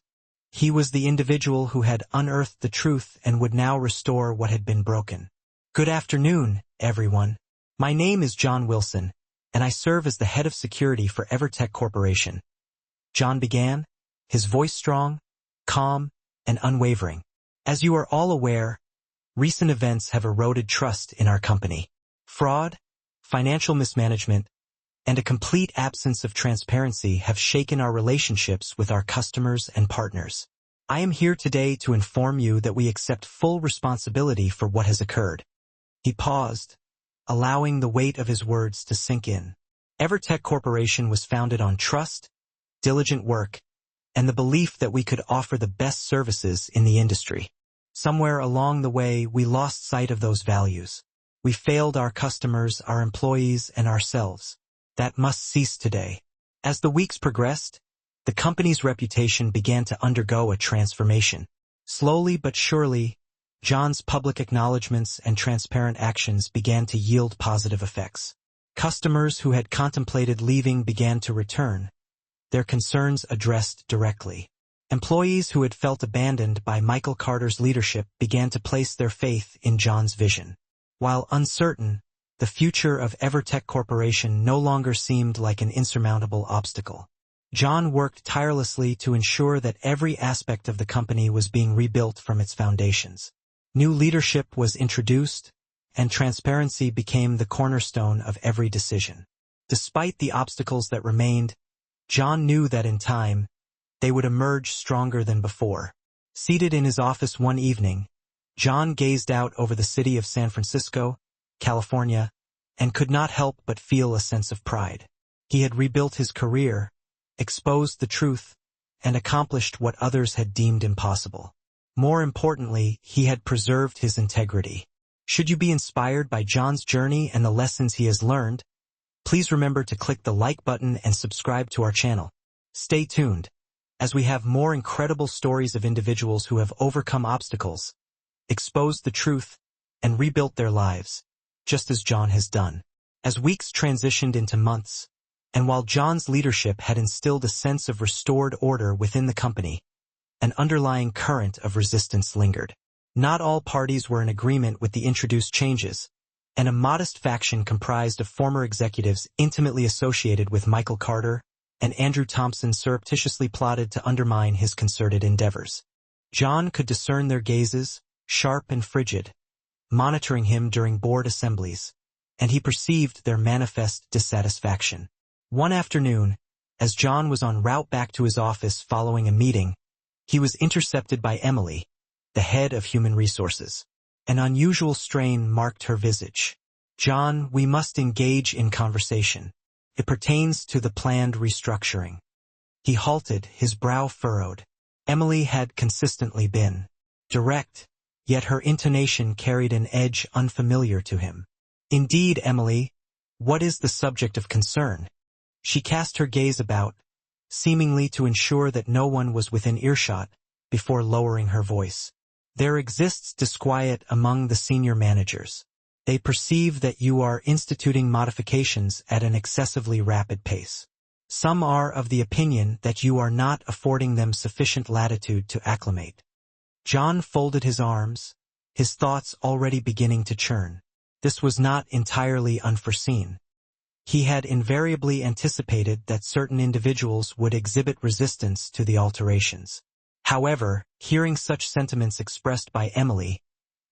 He was the individual who had unearthed the truth and would now restore what had been broken. "Good afternoon, everyone. My name is John Wilson, and I serve as the head of security for EverTech Corporation." John began, his voice strong, calm, and unwavering. "As you are all aware, recent events have eroded trust in our company. Fraud, financial mismanagement, and a complete absence of transparency have shaken our relationships with our customers and partners. I am here today to inform you that we accept full responsibility for what has occurred." He paused, allowing the weight of his words to sink in. EverTech Corporation was founded on trust, diligent work, and the belief that we could offer the best services in the industry. Somewhere along the way, we lost sight of those values. We failed our customers, our employees, and ourselves. That must cease today. As the weeks progressed, the company's reputation began to undergo a transformation. Slowly but surely, John's public acknowledgments and transparent actions began to yield positive effects. Customers who had contemplated leaving began to return, their concerns addressed directly. Employees who had felt abandoned by Michael Carter's leadership began to place their faith in John's vision. While uncertain, the future of Evertech Corporation no longer seemed like an insurmountable obstacle. John worked tirelessly to ensure that every aspect of the company was being rebuilt from its foundations. New leadership was introduced, and transparency became the cornerstone of every decision. Despite the obstacles that remained, John knew that in time, they would emerge stronger than before. Seated in his office one evening, John gazed out over the city of San Francisco, California, and could not help but feel a sense of pride. He had rebuilt his career, exposed the truth, and accomplished what others had deemed impossible. More importantly, he had preserved his integrity. Should you be inspired by John's journey and the lessons he has learned, please remember to click the like button and subscribe to our channel. Stay tuned, as we have more incredible stories of individuals who have overcome obstacles, exposed the truth, and rebuilt their lives, just as John has done. As weeks transitioned into months, and while John's leadership had instilled a sense of restored order within the company, an underlying current of resistance lingered. Not all parties were in agreement with the introduced changes, and a modest faction comprised of former executives intimately associated with Michael Carter and Andrew Thompson surreptitiously plotted to undermine his concerted endeavors. John could discern their gazes, sharp and frigid, monitoring him during board assemblies, and he perceived their manifest dissatisfaction. One afternoon, as John was en route back to his office following a meeting, he was intercepted by Emily, the head of human resources. An unusual strain marked her visage. "John, we must engage in conversation. It pertains to the planned restructuring." He halted, his brow furrowed. Emily had consistently been direct, yet her intonation carried an edge unfamiliar to him. "Indeed, Emily, what is the subject of concern?" She cast her gaze about, seemingly to ensure that no one was within earshot, before lowering her voice. "There exists disquiet among the senior managers. They perceive that you are instituting modifications at an excessively rapid pace. Some are of the opinion that you are not affording them sufficient latitude to acclimate." John folded his arms, his thoughts already beginning to churn. This was not entirely unforeseen. He had invariably anticipated that certain individuals would exhibit resistance to the alterations. However, hearing such sentiments expressed by Emily,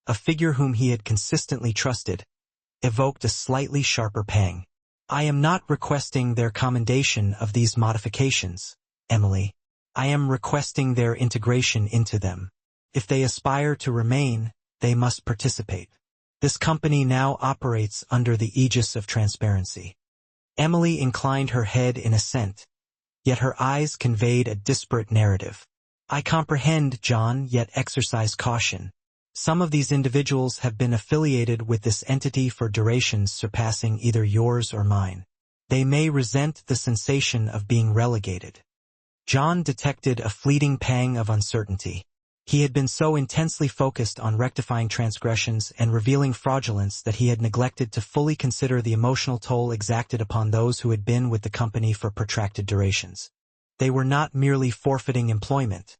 a figure whom he had consistently trusted, evoked a slightly sharper pang. "I am not requesting their commendation of these modifications, Emily. I am requesting their integration into them. If they aspire to remain, they must participate. This company now operates under the aegis of transparency." Emily inclined her head in assent, yet her eyes conveyed a disparate narrative. "I comprehend, John, yet exercise caution. Some of these individuals have been affiliated with this entity for durations surpassing either yours or mine. They may resent the sensation of being relegated." John detected a fleeting pang of uncertainty. He had been so intensely focused on rectifying transgressions and revealing fraudulence that he had neglected to fully consider the emotional toll exacted upon those who had been with the company for protracted durations. They were not merely forfeiting employment.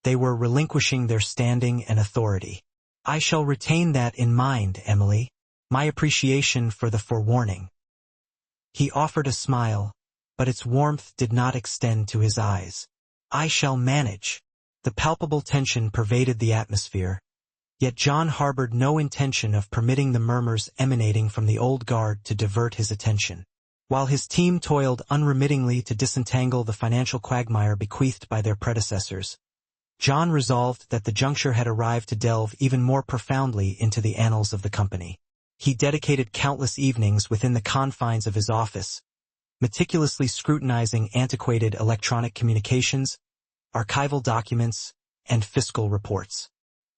They were relinquishing their standing and authority. "I shall retain that in mind, Emily. My appreciation for the forewarning." He offered a smile, but its warmth did not extend to his eyes. "I shall manage." The palpable tension pervaded the atmosphere, yet John harbored no intention of permitting the murmurs emanating from the old guard to divert his attention. While his team toiled unremittingly to disentangle the financial quagmire bequeathed by their predecessors, John resolved that the juncture had arrived to delve even more profoundly into the annals of the company. He dedicated countless evenings within the confines of his office, meticulously scrutinizing antiquated electronic communications, archival documents, and fiscal reports.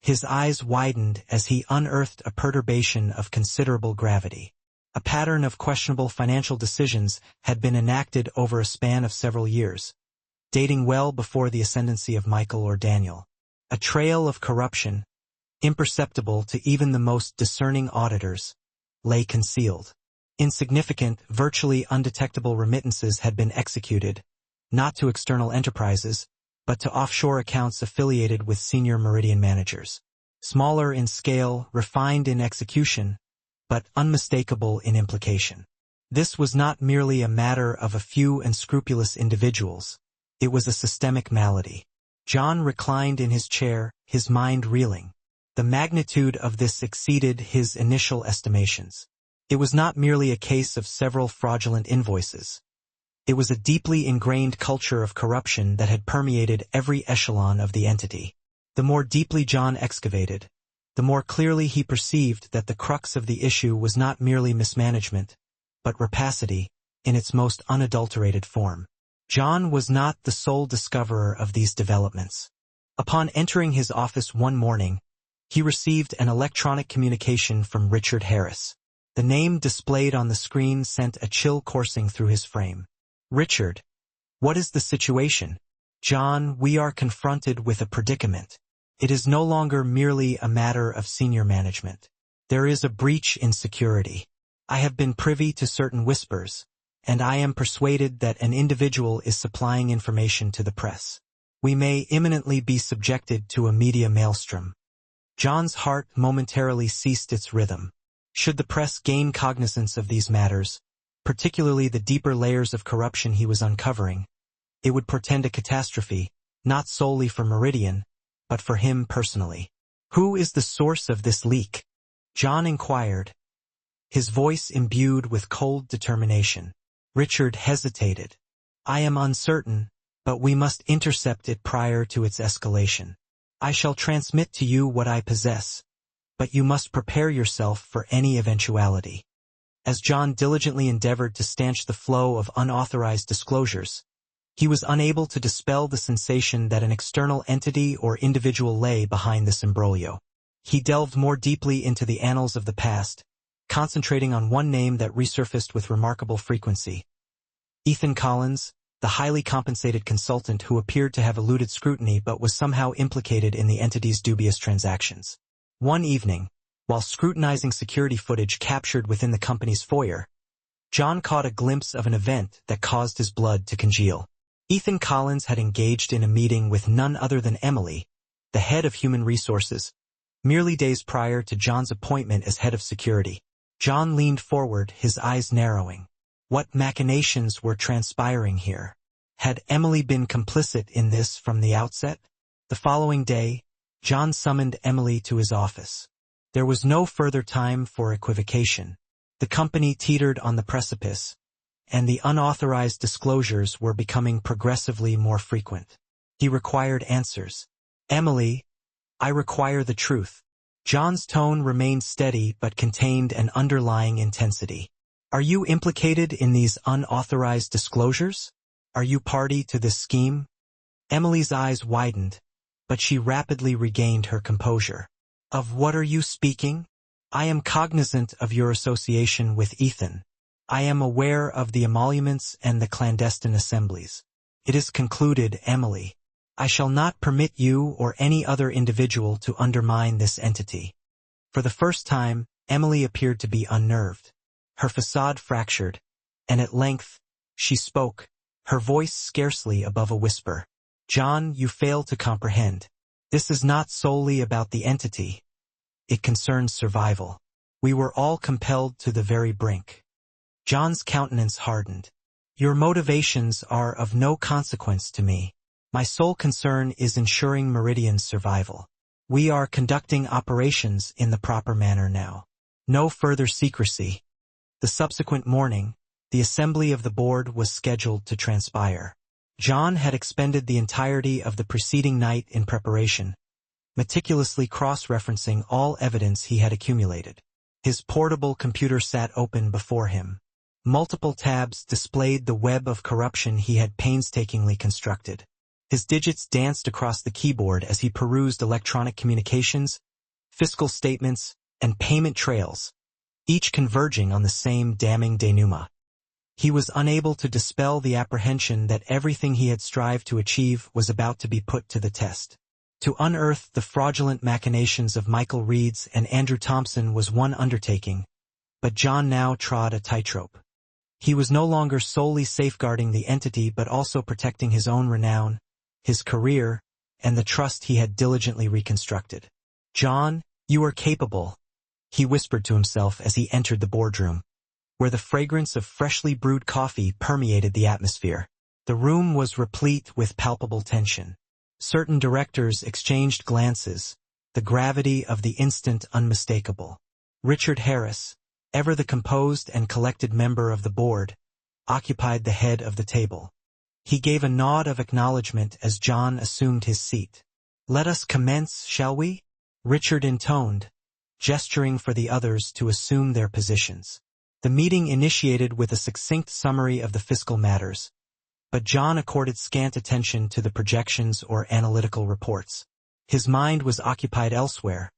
His eyes widened as he unearthed a perturbation of considerable gravity. A pattern of questionable financial decisions had been enacted over a span of several years, dating well before the ascendancy of Michael or Daniel. A trail of corruption, imperceptible to even the most discerning auditors, lay concealed. Insignificant, virtually undetectable remittances had been executed, not to external enterprises, but to offshore accounts affiliated with senior Meridian managers. Smaller in scale, refined in execution, but unmistakable in implication. This was not merely a matter of a few unscrupulous individuals. It was a systemic malady. John reclined in his chair, his mind reeling. The magnitude of this exceeded his initial estimations. It was not merely a case of several fraudulent invoices. It was a deeply ingrained culture of corruption that had permeated every echelon of the entity. The more deeply John excavated, the more clearly he perceived that the crux of the issue was not merely mismanagement, but rapacity, in its most unadulterated form. John was not the sole discoverer of these developments. Upon entering his office one morning, he received an electronic communication from Richard Harris. The name displayed on the screen sent a chill coursing through his frame. "Richard, what is the situation?" "John, we are confronted with a predicament. It is no longer merely a matter of senior management. There is a breach in security. I have been privy to certain whispers, and I am persuaded that an individual is supplying information to the press. We may imminently be subjected to a media maelstrom." John's heart momentarily ceased its rhythm. Should the press gain cognizance of these matters, particularly the deeper layers of corruption he was uncovering, it would portend a catastrophe, not solely for Meridian, but for him personally. "Who is the source of this leak?" John inquired, his voice imbued with cold determination. Richard hesitated. "I am uncertain, but we must intercept it prior to its escalation. I shall transmit to you what I possess, but you must prepare yourself for any eventuality." As John diligently endeavored to stanch the flow of unauthorized disclosures, he was unable to dispel the sensation that an external entity or individual lay behind this imbroglio. He delved more deeply into the annals of the past, concentrating on one name that resurfaced with remarkable frequency. Ethan Collins, the highly compensated consultant who appeared to have eluded scrutiny but was somehow implicated in the entity's dubious transactions. One evening, while scrutinizing security footage captured within the company's foyer, John caught a glimpse of an event that caused his blood to congeal. Ethan Collins had engaged in a meeting with none other than Emily, the head of human resources, merely days prior to John's appointment as head of security. John leaned forward, his eyes narrowing. What machinations were transpiring here? Had Emily been complicit in this from the outset? The following day, John summoned Emily to his office. There was no further time for equivocation. The company teetered on the precipice, and the unauthorized disclosures were becoming progressively more frequent. He required answers. "Emily, I require the truth." John's tone remained steady but contained an underlying intensity. "Are you implicated in these unauthorized disclosures? Are you party to this scheme?" Emily's eyes widened, but she rapidly regained her composure. "Of what are you speaking?" "I am cognizant of your association with Ethan. I am aware of the emoluments and the clandestine assemblies. It is concluded, Emily. I shall not permit you or any other individual to undermine this entity." For the first time, Emily appeared to be unnerved. Her facade fractured, and at length, she spoke, her voice scarcely above a whisper. "John, you fail to comprehend. This is not solely about the entity. It concerns survival. We were all compelled to the very brink." John's countenance hardened. "Your motivations are of no consequence to me. My sole concern is ensuring Meridian's survival. We are conducting operations in the proper manner now. No further secrecy." The subsequent morning, the assembly of the board was scheduled to transpire. John had expended the entirety of the preceding night in preparation, meticulously cross-referencing all evidence he had accumulated. His portable computer sat open before him. Multiple tabs displayed the web of corruption he had painstakingly constructed. His digits danced across the keyboard as he perused electronic communications, fiscal statements, and payment trails, each converging on the same damning denouement. He was unable to dispel the apprehension that everything he had strived to achieve was about to be put to the test. To unearth the fraudulent machinations of Michael Reeds and Andrew Thompson was one undertaking, but John now trod a tightrope. He was no longer solely safeguarding the entity but also protecting his own renown, his career, and the trust he had diligently reconstructed. "John, you are capable," he whispered to himself as he entered the boardroom, where the fragrance of freshly brewed coffee permeated the atmosphere. The room was replete with palpable tension. Certain directors exchanged glances, the gravity of the instant unmistakable. Richard Harris, ever the composed and collected member of the board, occupied the head of the table. He gave a nod of acknowledgement as John assumed his seat. "Let us commence, shall we?" Richard intoned, gesturing for the others to assume their positions. The meeting initiated with a succinct summary of the fiscal matters, but John accorded scant attention to the projections or analytical reports. His mind was occupied elsewhere,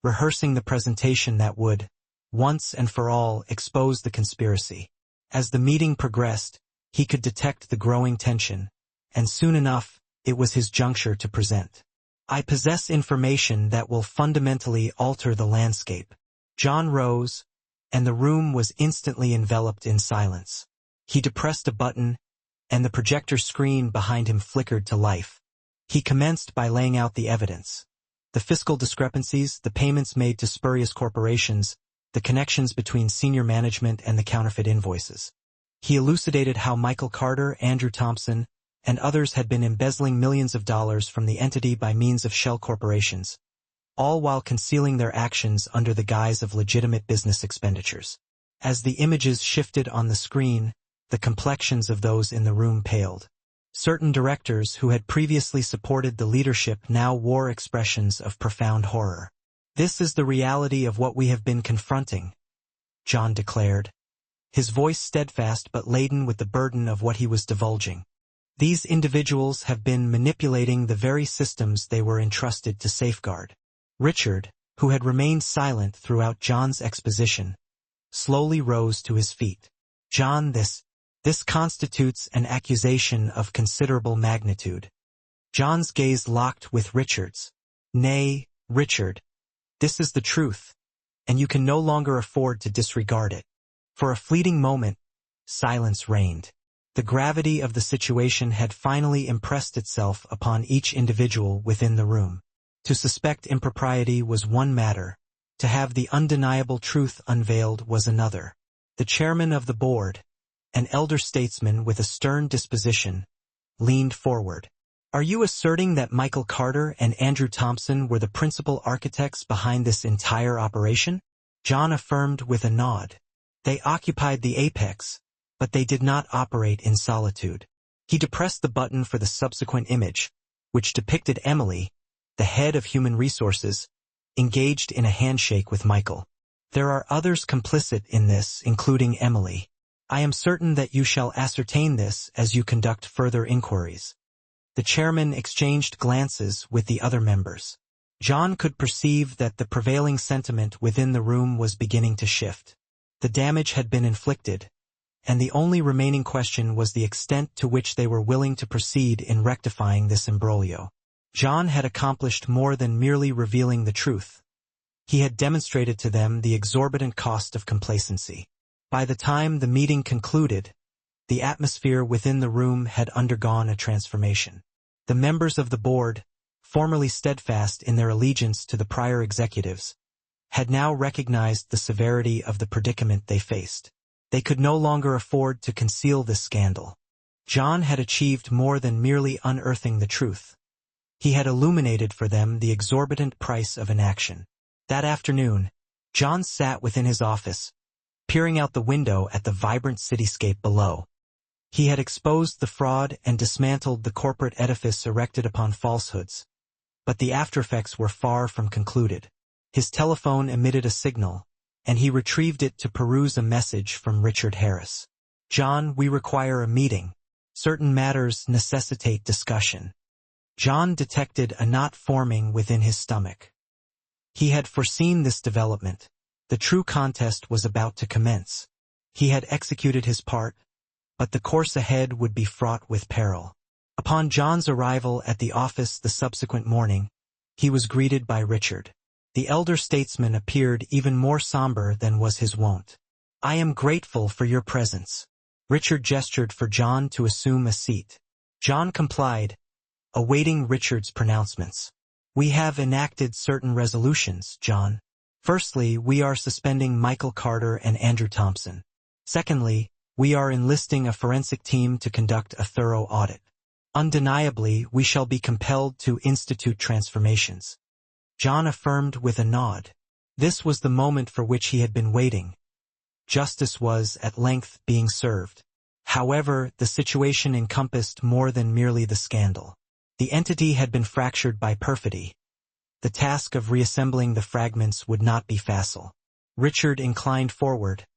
rehearsing the presentation that would, once and for all, expose the conspiracy. As the meeting progressed, he could detect the growing tension, and soon enough, it was his juncture to present. "I possess information that will fundamentally alter the landscape." John rose, and the room was instantly enveloped in silence. He depressed a button, and the projector screen behind him flickered to life. He commenced by laying out the evidence. The fiscal discrepancies, the payments made to spurious corporations, the connections between senior management and the counterfeit invoices. He elucidated how Michael Carter, Andrew Thompson, and others had been embezzling millions of dollars from the entity by means of shell corporations, all while concealing their actions under the guise of legitimate business expenditures. As the images shifted on the screen, the complexions of those in the room paled. Certain directors who had previously supported the leadership now wore expressions of profound horror. "This is the reality of what we have been confronting," John declared, his voice steadfast but laden with the burden of what he was divulging. "These individuals have been manipulating the very systems they were entrusted to safeguard." Richard, who had remained silent throughout John's exposition, slowly rose to his feet. "John, this constitutes an accusation of considerable magnitude." John's gaze locked with Richard's. "Nay, Richard, this is the truth, and you can no longer afford to disregard it." For a fleeting moment, silence reigned. The gravity of the situation had finally impressed itself upon each individual within the room. To suspect impropriety was one matter, to have the undeniable truth unveiled was another. The chairman of the board, an elder statesman with a stern disposition, leaned forward. "Are you asserting that Michael Carter and Andrew Thompson were the principal architects behind this entire operation?" John affirmed with a nod. "They occupied the apex, but they did not operate in solitude." He depressed the button for the subsequent image, which depicted Emily, the head of human resources, engaged in a handshake with Michael. "There are others complicit in this, including Emily. I am certain that you shall ascertain this as you conduct further inquiries." The chairman exchanged glances with the other members. John could perceive that the prevailing sentiment within the room was beginning to shift. The damage had been inflicted, and the only remaining question was the extent to which they were willing to proceed in rectifying this imbroglio. John had accomplished more than merely revealing the truth. He had demonstrated to them the exorbitant cost of complacency. By the time the meeting concluded, the atmosphere within the room had undergone a transformation. The members of the board, formerly steadfast in their allegiance to the prior executives, had now recognized the severity of the predicament they faced. They could no longer afford to conceal this scandal. John had achieved more than merely unearthing the truth. He had illuminated for them the exorbitant price of inaction. That afternoon, John sat within his office, peering out the window at the vibrant cityscape below. He had exposed the fraud and dismantled the corporate edifice erected upon falsehoods, but the aftereffects were far from concluded. His telephone emitted a signal, and he retrieved it to peruse a message from Richard Harris. "John, we require a meeting. Certain matters necessitate discussion." John detected a knot forming within his stomach. He had foreseen this development, The true contest was about to commence. He had executed his part, but the course ahead would be fraught with peril. Upon John's arrival at the office the subsequent morning, he was greeted by Richard. The elder statesman appeared even more somber than was his wont. "I am grateful for your presence." Richard gestured for John to assume a seat. John complied, awaiting Richard's pronouncements. "We have enacted certain resolutions, John. Firstly, we are suspending Michael Carter and Andrew Thompson. Secondly, we are enlisting a forensic team to conduct a thorough audit. Undeniably, we shall be compelled to institute transformations." John affirmed with a nod. This was the moment for which he had been waiting. Justice was, at length, being served. However, the situation encompassed more than merely the scandal. The entity had been fractured by perfidy. The task of reassembling the fragments would not be facile. Richard inclined forward,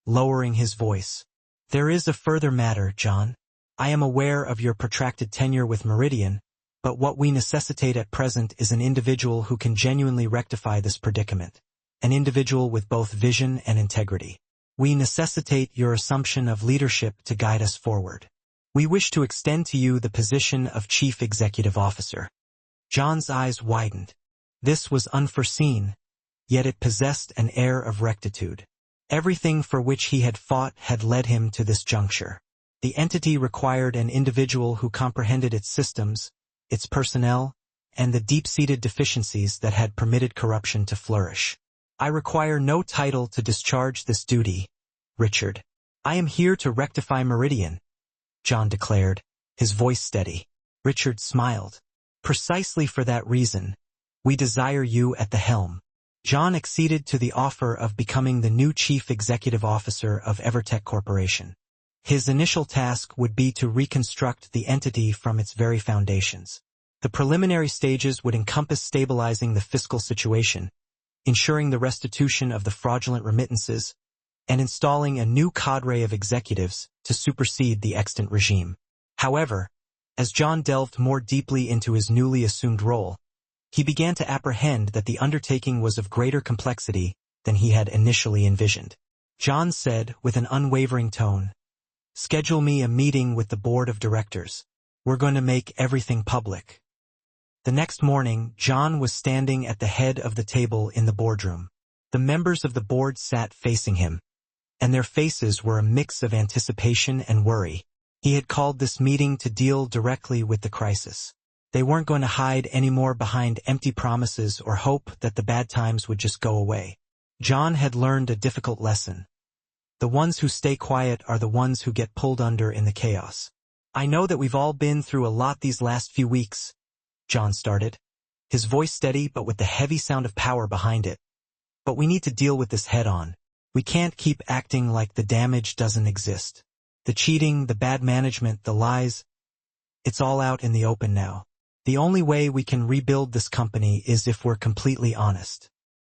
lowering his voice. "There is a further matter, John. I am aware of your protracted tenure with Meridian, but what we necessitate at present is an individual who can genuinely rectify this predicament, an individual with both vision and integrity. We necessitate your assumption of leadership to guide us forward. We wish to extend to you the position of Chief Executive Officer." John's eyes widened. This was unforeseen, yet it possessed an air of rectitude. Everything for which he had fought had led him to this juncture. The entity required an individual who comprehended its systems, its personnel, and the deep-seated deficiencies that had permitted corruption to flourish. "I require no title to discharge this duty, Richard. I am here to rectify Meridian," John declared, his voice steady. Richard smiled. "Precisely for that reason, we desire you at the helm." John acceded to the offer of becoming the new Chief Executive Officer of Evertech Corporation. His initial task would be to reconstruct the entity from its very foundations. The preliminary stages would encompass stabilizing the fiscal situation, ensuring the restitution of the fraudulent remittances, and installing a new cadre of executives to supersede the extant regime. However, as John delved more deeply into his newly assumed role, he began to apprehend that the undertaking was of greater complexity than he had initially envisioned. John said, with an unwavering tone, "Schedule me a meeting with the board of directors. We're going to make everything public." The next morning, John was standing at the head of the table in the boardroom. The members of the board sat facing him, and their faces were a mix of anticipation and worry. He had called this meeting to deal directly with the crisis. They weren't going to hide anymore behind empty promises or hope that the bad times would just go away. John had learned a difficult lesson. The ones who stay quiet are the ones who get pulled under in the chaos. "I know that we've all been through a lot these last few weeks," John started, his voice steady but with the heavy sound of power behind it. "But we need to deal with this head-on. We can't keep acting like the damage doesn't exist. The cheating, the bad management, the lies, it's all out in the open now. The only way we can rebuild this company is if we're completely honest."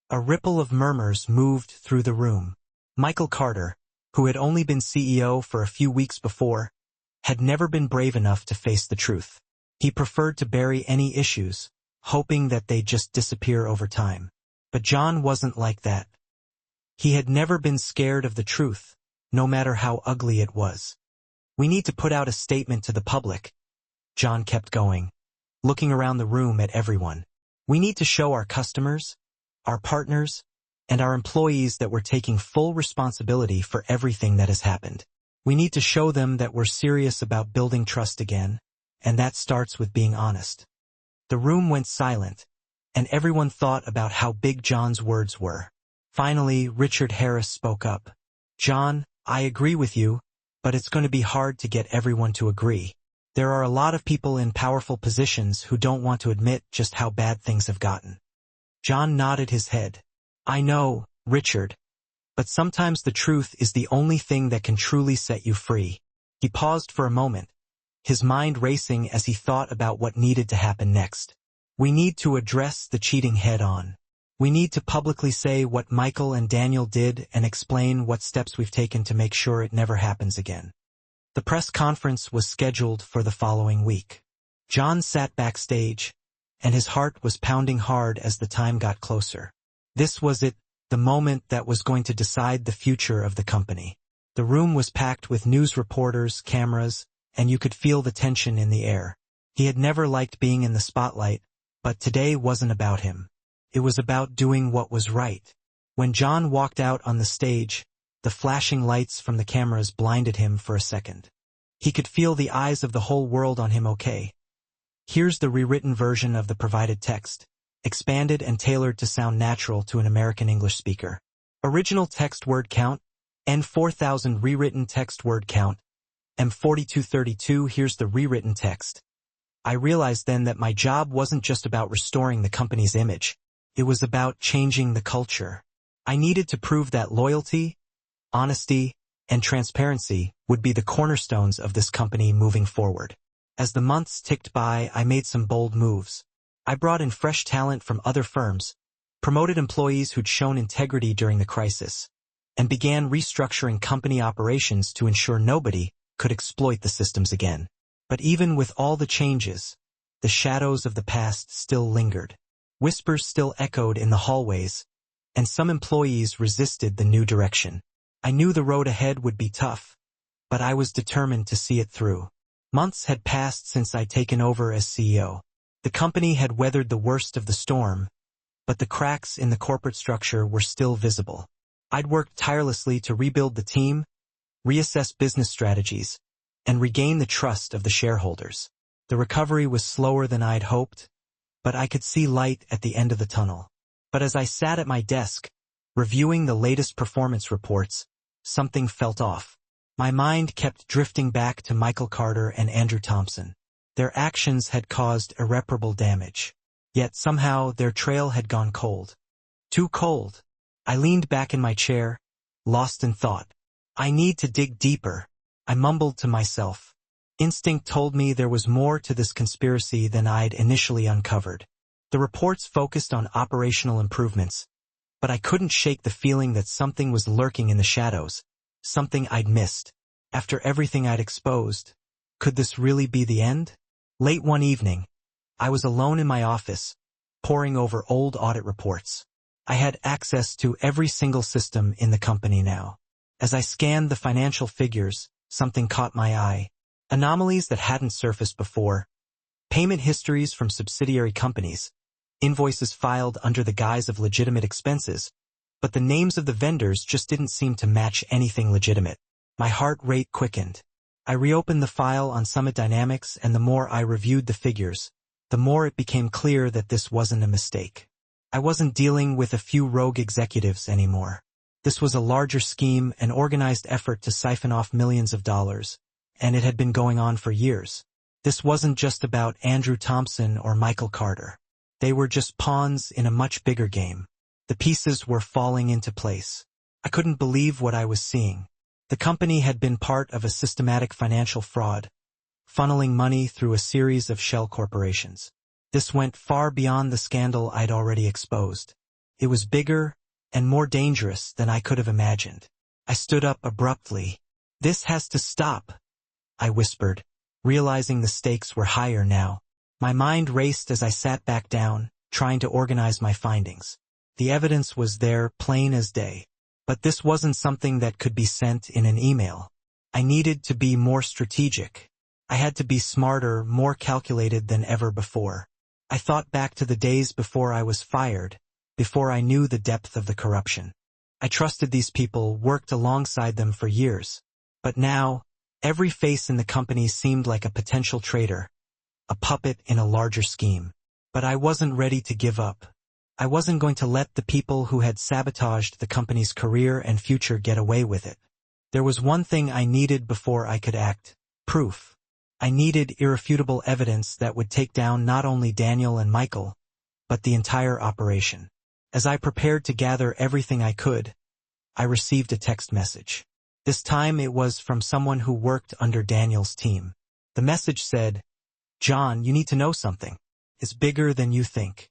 A ripple of murmurs moved through the room. Michael Carter, who had only been CEO for a few weeks before, had never been brave enough to face the truth. He preferred to bury any issues, hoping that they'd just disappear over time. But John wasn't like that. He had never been scared of the truth, no matter how ugly it was. "We need to put out a statement to the public," John kept going, looking around the room at everyone. "We need to show our customers, our partners, and our employees that we're taking full responsibility for everything that has happened. We need to show them that we're serious about building trust again, and that starts with being honest." The room went silent, and everyone thought about how big John's words were. Finally, Richard Harris spoke up. "John, I agree with you, but it's going to be hard to get everyone to agree. There are a lot of people in powerful positions who don't want to admit just how bad things have gotten." John nodded his head. "I know, Richard, but sometimes the truth is the only thing that can truly set you free." He paused for a moment, his mind racing as he thought about what needed to happen next. "We need to address the cheating head-on. We need to publicly say what Michael and Daniel did and explain what steps we've taken to make sure it never happens again." The press conference was scheduled for the following week. John sat backstage, and his heart was pounding hard as the time got closer. This was it, the moment that was going to decide the future of the company. The room was packed with news reporters, cameras, and you could feel the tension in the air. He had never liked being in the spotlight, but today wasn't about him. It was about doing what was right. When John walked out on the stage, the flashing lights from the cameras blinded him for a second. He could feel the eyes of the whole world on him. Okay. Here's the rewritten version of the provided text, expanded and tailored to sound natural to an American English speaker. Original text word count, N4000. Rewritten text word count, M4232. Here's the rewritten text. I realized then that my job wasn't just about restoring the company's image. It was about changing the culture. I needed to prove that loyalty, honesty, and transparency would be the cornerstones of this company moving forward. As the months ticked by, I made some bold moves. I brought in fresh talent from other firms, promoted employees who'd shown integrity during the crisis, and began restructuring company operations to ensure nobody could exploit the systems again. But even with all the changes, the shadows of the past still lingered. Whispers still echoed in the hallways, and some employees resisted the new direction. I knew the road ahead would be tough, but I was determined to see it through. Months had passed since I'd taken over as CEO. The company had weathered the worst of the storm, but the cracks in the corporate structure were still visible. I'd worked tirelessly to rebuild the team, reassess business strategies, and regain the trust of the shareholders. The recovery was slower than I'd hoped, but I could see light at the end of the tunnel. But as I sat at my desk, reviewing the latest performance reports, something felt off. My mind kept drifting back to Michael Carter and Andrew Thompson. Their actions had caused irreparable damage. Yet somehow their trail had gone cold. Too cold. I leaned back in my chair, lost in thought. I need to dig deeper, I mumbled to myself. Instinct told me there was more to this conspiracy than I'd initially uncovered. The reports focused on operational improvements, but I couldn't shake the feeling that something was lurking in the shadows, something I'd missed. After everything I'd exposed, could this really be the end? Late one evening, I was alone in my office, poring over old audit reports. I had access to every single system in the company now. As I scanned the financial figures, something caught my eye. Anomalies that hadn't surfaced before. Payment histories from subsidiary companies. Invoices filed under the guise of legitimate expenses. But the names of the vendors just didn't seem to match anything legitimate. My heart rate quickened. I reopened the file on Summit Dynamics, and the more I reviewed the figures, the more it became clear that this wasn't a mistake. I wasn't dealing with a few rogue executives anymore. This was a larger scheme, an organized effort to siphon off millions of dollars, and it had been going on for years. This wasn't just about Andrew Thompson or Michael Carter. They were just pawns in a much bigger game. The pieces were falling into place. I couldn't believe what I was seeing. The company had been part of a systematic financial fraud, funneling money through a series of shell corporations. This went far beyond the scandal I'd already exposed. It was bigger and more dangerous than I could have imagined. I stood up abruptly. "This has to stop," I whispered, realizing the stakes were higher now. My mind raced as I sat back down, trying to organize my findings. The evidence was there, plain as day. But this wasn't something that could be sent in an email. I needed to be more strategic. I had to be smarter, more calculated than ever before. I thought back to the days before I was fired, before I knew the depth of the corruption. I trusted these people, worked alongside them for years. But now, every face in the company seemed like a potential traitor, a puppet in a larger scheme. But I wasn't ready to give up. I wasn't going to let the people who had sabotaged the company's career and future get away with it. There was one thing I needed before I could act: proof. I needed irrefutable evidence that would take down not only Daniel and Michael, but the entire operation. As I prepared to gather everything I could, I received a text message. This time it was from someone who worked under Daniel's team. The message said, "John, you need to know something. It's bigger than you think."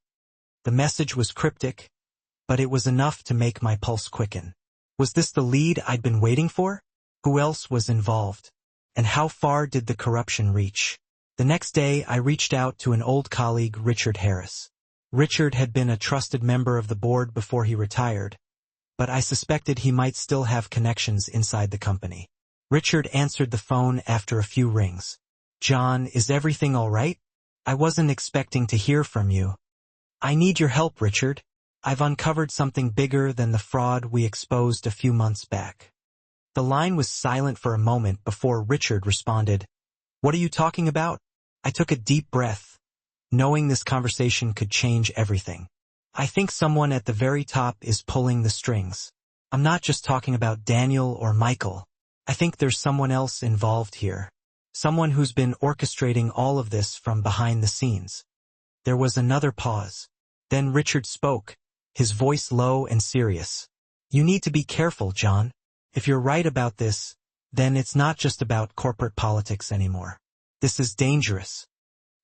The message was cryptic, but it was enough to make my pulse quicken. Was this the lead I'd been waiting for? Who else was involved? And how far did the corruption reach? The next day, I reached out to an old colleague, Richard Harris. Richard had been a trusted member of the board before he retired, but I suspected he might still have connections inside the company. Richard answered the phone after a few rings. "John, is everything all right? I wasn't expecting to hear from you." "I need your help, Richard. I've uncovered something bigger than the fraud we exposed a few months back." The line was silent for a moment before Richard responded, "What are you talking about?" I took a deep breath, knowing this conversation could change everything. "I think someone at the very top is pulling the strings. I'm not just talking about Daniel or Michael. I think there's someone else involved here. Someone who's been orchestrating all of this from behind the scenes." There was another pause. Then Richard spoke, his voice low and serious. "You need to be careful, John. If you're right about this, then it's not just about corporate politics anymore. This is dangerous."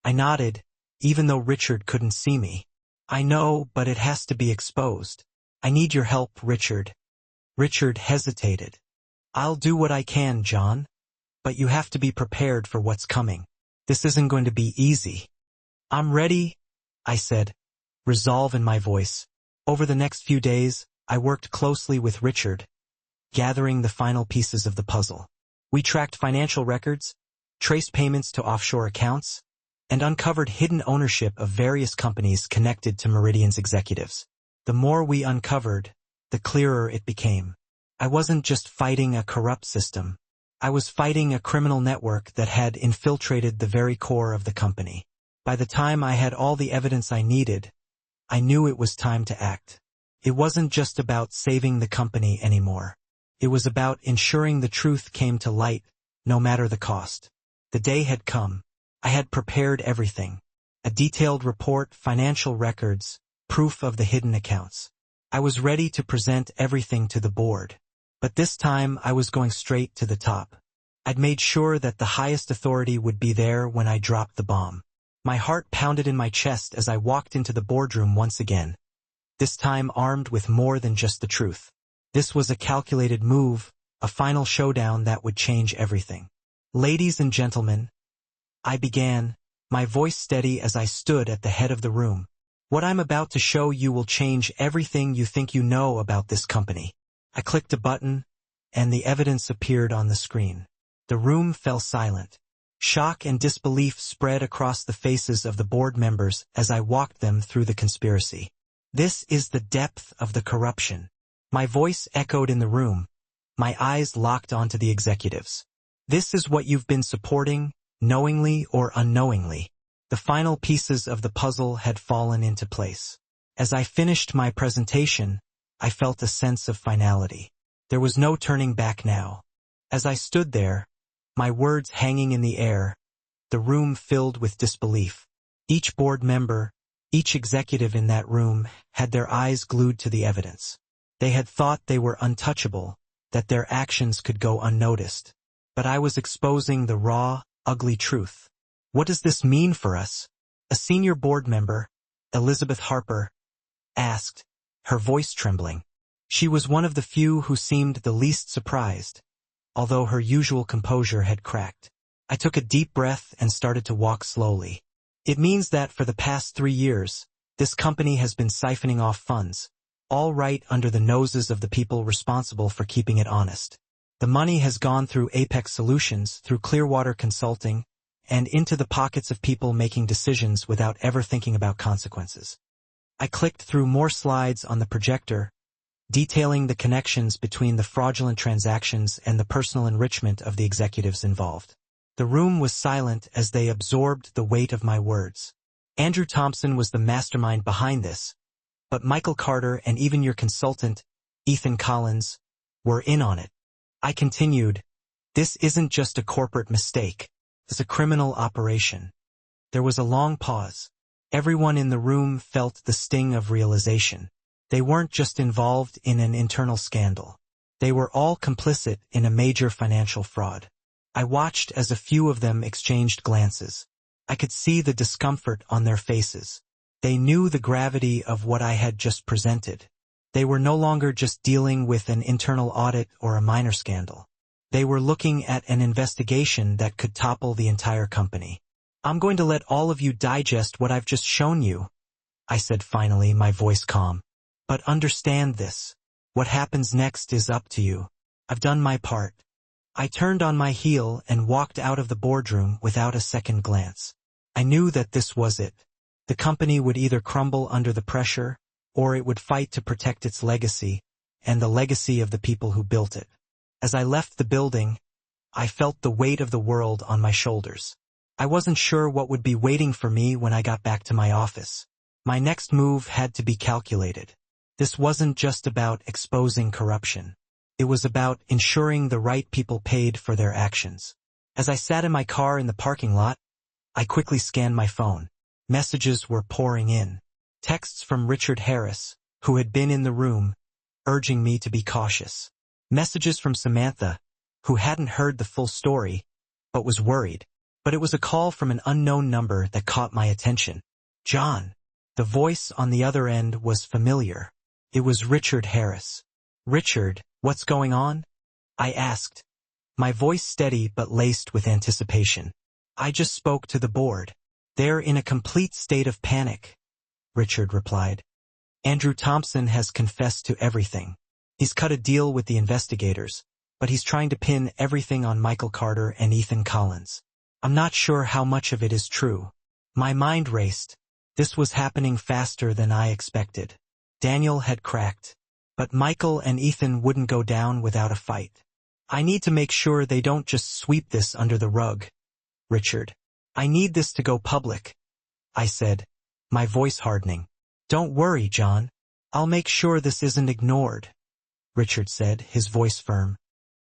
I nodded, even though Richard couldn't see me. "I know, but it has to be exposed. I need your help, Richard." Richard hesitated. "I'll do what I can, John. But you have to be prepared for what's coming. This isn't going to be easy." "I'm ready," I said, resolve in my voice. Over the next few days, I worked closely with Richard, gathering the final pieces of the puzzle. We tracked financial records, traced payments to offshore accounts, and uncovered hidden ownership of various companies connected to Meridian's executives. The more we uncovered, the clearer it became. I wasn't just fighting a corrupt system. I was fighting a criminal network that had infiltrated the very core of the company. By the time I had all the evidence I needed, I knew it was time to act. It wasn't just about saving the company anymore. It was about ensuring the truth came to light, no matter the cost. The day had come. I had prepared everything. A detailed report, financial records, proof of the hidden accounts. I was ready to present everything to the board. But this time I was going straight to the top. I'd made sure that the highest authority would be there when I dropped the bomb. My heart pounded in my chest as I walked into the boardroom once again, this time armed with more than just the truth. This was a calculated move, a final showdown that would change everything. "Ladies and gentlemen," I began, my voice steady as I stood at the head of the room. "What I'm about to show you will change everything you think you know about this company." I clicked a button, and the evidence appeared on the screen. The room fell silent. Shock and disbelief spread across the faces of the board members as I walked them through the conspiracy. This is the depth of the corruption. My voice echoed in the room, my eyes locked onto the executives. This is what you've been supporting, knowingly or unknowingly. The final pieces of the puzzle had fallen into place. As I finished my presentation, I felt a sense of finality. There was no turning back now. As I stood there, my words hanging in the air, the room filled with disbelief. Each board member, each executive in that room had their eyes glued to the evidence. They had thought they were untouchable, that their actions could go unnoticed. But I was exposing the raw, ugly truth. "What does this mean for us?" a senior board member, Elizabeth Harper, asked, her voice trembling. She was one of the few who seemed the least surprised, although her usual composure had cracked. I took a deep breath and started to walk slowly. "It means that for the past 3 years, this company has been siphoning off funds, all right under the noses of the people responsible for keeping it honest. The money has gone through Apex Solutions, through Clearwater Consulting, and into the pockets of people making decisions without ever thinking about consequences." I clicked through more slides on the projector, detailing the connections between the fraudulent transactions and the personal enrichment of the executives involved. The room was silent as they absorbed the weight of my words. "Andrew Thompson was the mastermind behind this, but Michael Carter and even your consultant, Ethan Collins, were in on it." I continued, "This isn't just a corporate mistake. It's a criminal operation." There was a long pause. Everyone in the room felt the sting of realization. They weren't just involved in an internal scandal. They were all complicit in a major financial fraud. I watched as a few of them exchanged glances. I could see the discomfort on their faces. They knew the gravity of what I had just presented. They were no longer just dealing with an internal audit or a minor scandal. They were looking at an investigation that could topple the entire company. "I'm going to let all of you digest what I've just shown you," I said finally, my voice calm. "But understand this. What happens next is up to you. I've done my part. I turned on my heel and walked out of the boardroom without a second glance. I knew that this was it. The company would either crumble under the pressure, or it would fight to protect its legacy, and the legacy of the people who built it. As I left the building, I felt the weight of the world on my shoulders. I wasn't sure what would be waiting for me when I got back to my office. My next move had to be calculated. This wasn't just about exposing corruption. It was about ensuring the right people paid for their actions. As I sat in my car in the parking lot, I quickly scanned my phone. Messages were pouring in. Texts from Richard Harris, who had been in the room, urging me to be cautious. Messages from Samantha, who hadn't heard the full story, but was worried. But it was a call from an unknown number that caught my attention. John. The voice on the other end was familiar. It was Richard Harris. Richard, what's going on? I asked, my voice steady but laced with anticipation. I just spoke to the board. They're in a complete state of panic, Richard replied. Andrew Thompson has confessed to everything. He's cut a deal with the investigators, but he's trying to pin everything on Michael Carter and Ethan Collins. I'm not sure how much of it is true. My mind raced. This was happening faster than I expected. Daniel had cracked, but Michael and Ethan wouldn't go down without a fight. I need to make sure they don't just sweep this under the rug. Richard, I need this to go public, I said, my voice hardening. Don't worry, John. I'll make sure this isn't ignored, Richard said, his voice firm.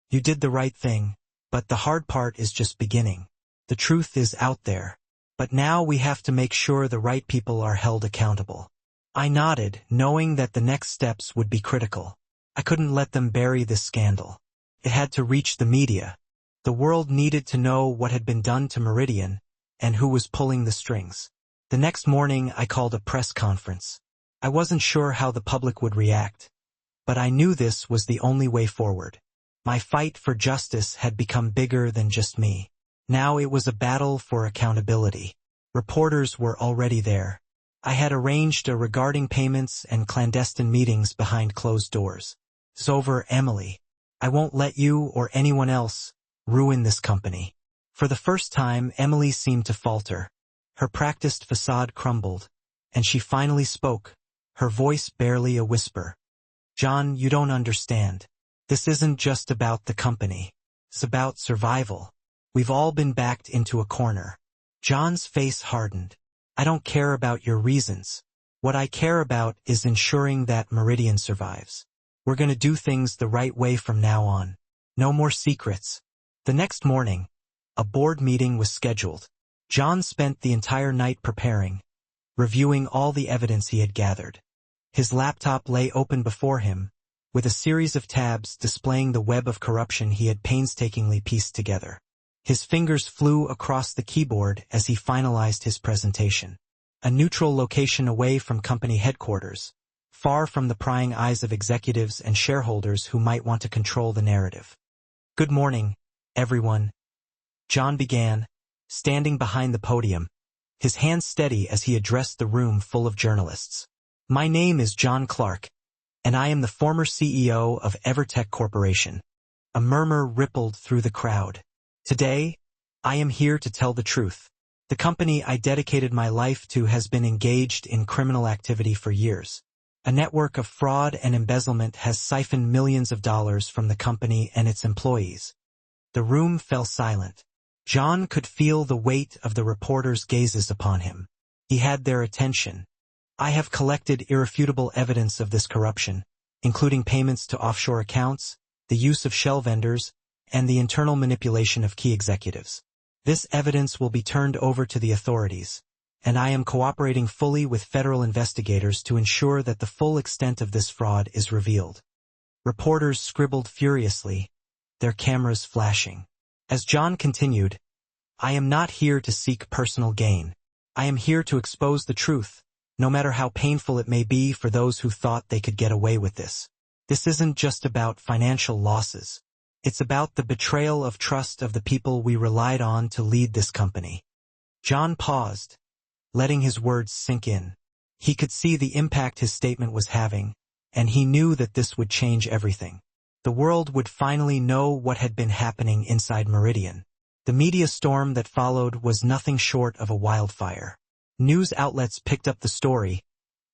You did the right thing, but the hard part is just beginning. The truth is out there, but now we have to make sure the right people are held accountable. I nodded, knowing that the next steps would be critical. I couldn't let them bury this scandal. It had to reach the media. The world needed to know what had been done to Meridian and who was pulling the strings. The next morning, I called a press conference. I wasn't sure how the public would react, but I knew this was the only way forward. My fight for justice had become bigger than just me. Now it was a battle for accountability. Reporters were already there. I had arranged regarding payments and clandestine meetings behind closed doors. It's over, Emily. I won't let you or anyone else ruin this company. For the first time, Emily seemed to falter. Her practiced facade crumbled, and she finally spoke, her voice barely a whisper. John, you don't understand. This isn't just about the company. It's about survival. We've all been backed into a corner. John's face hardened. I don't care about your reasons. What I care about is ensuring that Meridian survives. We're going to do things the right way from now on. No more secrets. The next morning, a board meeting was scheduled. John spent the entire night preparing, reviewing all the evidence he had gathered. His laptop lay open before him, with a series of tabs displaying the web of corruption he had painstakingly pieced together. His fingers flew across the keyboard as he finalized his presentation. A neutral location away from company headquarters, far from the prying eyes of executives and shareholders who might want to control the narrative. Good morning, everyone, John began, standing behind the podium, his hands steady as he addressed the room full of journalists. My name is John Clark, and I am the former CEO of Evertech Corporation. A murmur rippled through the crowd. Today, I am here to tell the truth. The company I dedicated my life to has been engaged in criminal activity for years. A network of fraud and embezzlement has siphoned millions of dollars from the company and its employees. The room fell silent. John could feel the weight of the reporters' gazes upon him. He had their attention. I have collected irrefutable evidence of this corruption, including payments to offshore accounts, the use of shell vendors, and the internal manipulation of key executives. This evidence will be turned over to the authorities, and I am cooperating fully with federal investigators to ensure that the full extent of this fraud is revealed. Reporters scribbled furiously, their cameras flashing. As John continued, I am not here to seek personal gain. I am here to expose the truth, no matter how painful it may be for those who thought they could get away with this. This isn't just about financial losses. It's about the betrayal of trust of the people we relied on to lead this company. John paused, letting his words sink in. He could see the impact his statement was having, and he knew that this would change everything. The world would finally know what had been happening inside Meridian. The media storm that followed was nothing short of a wildfire. News outlets picked up the story,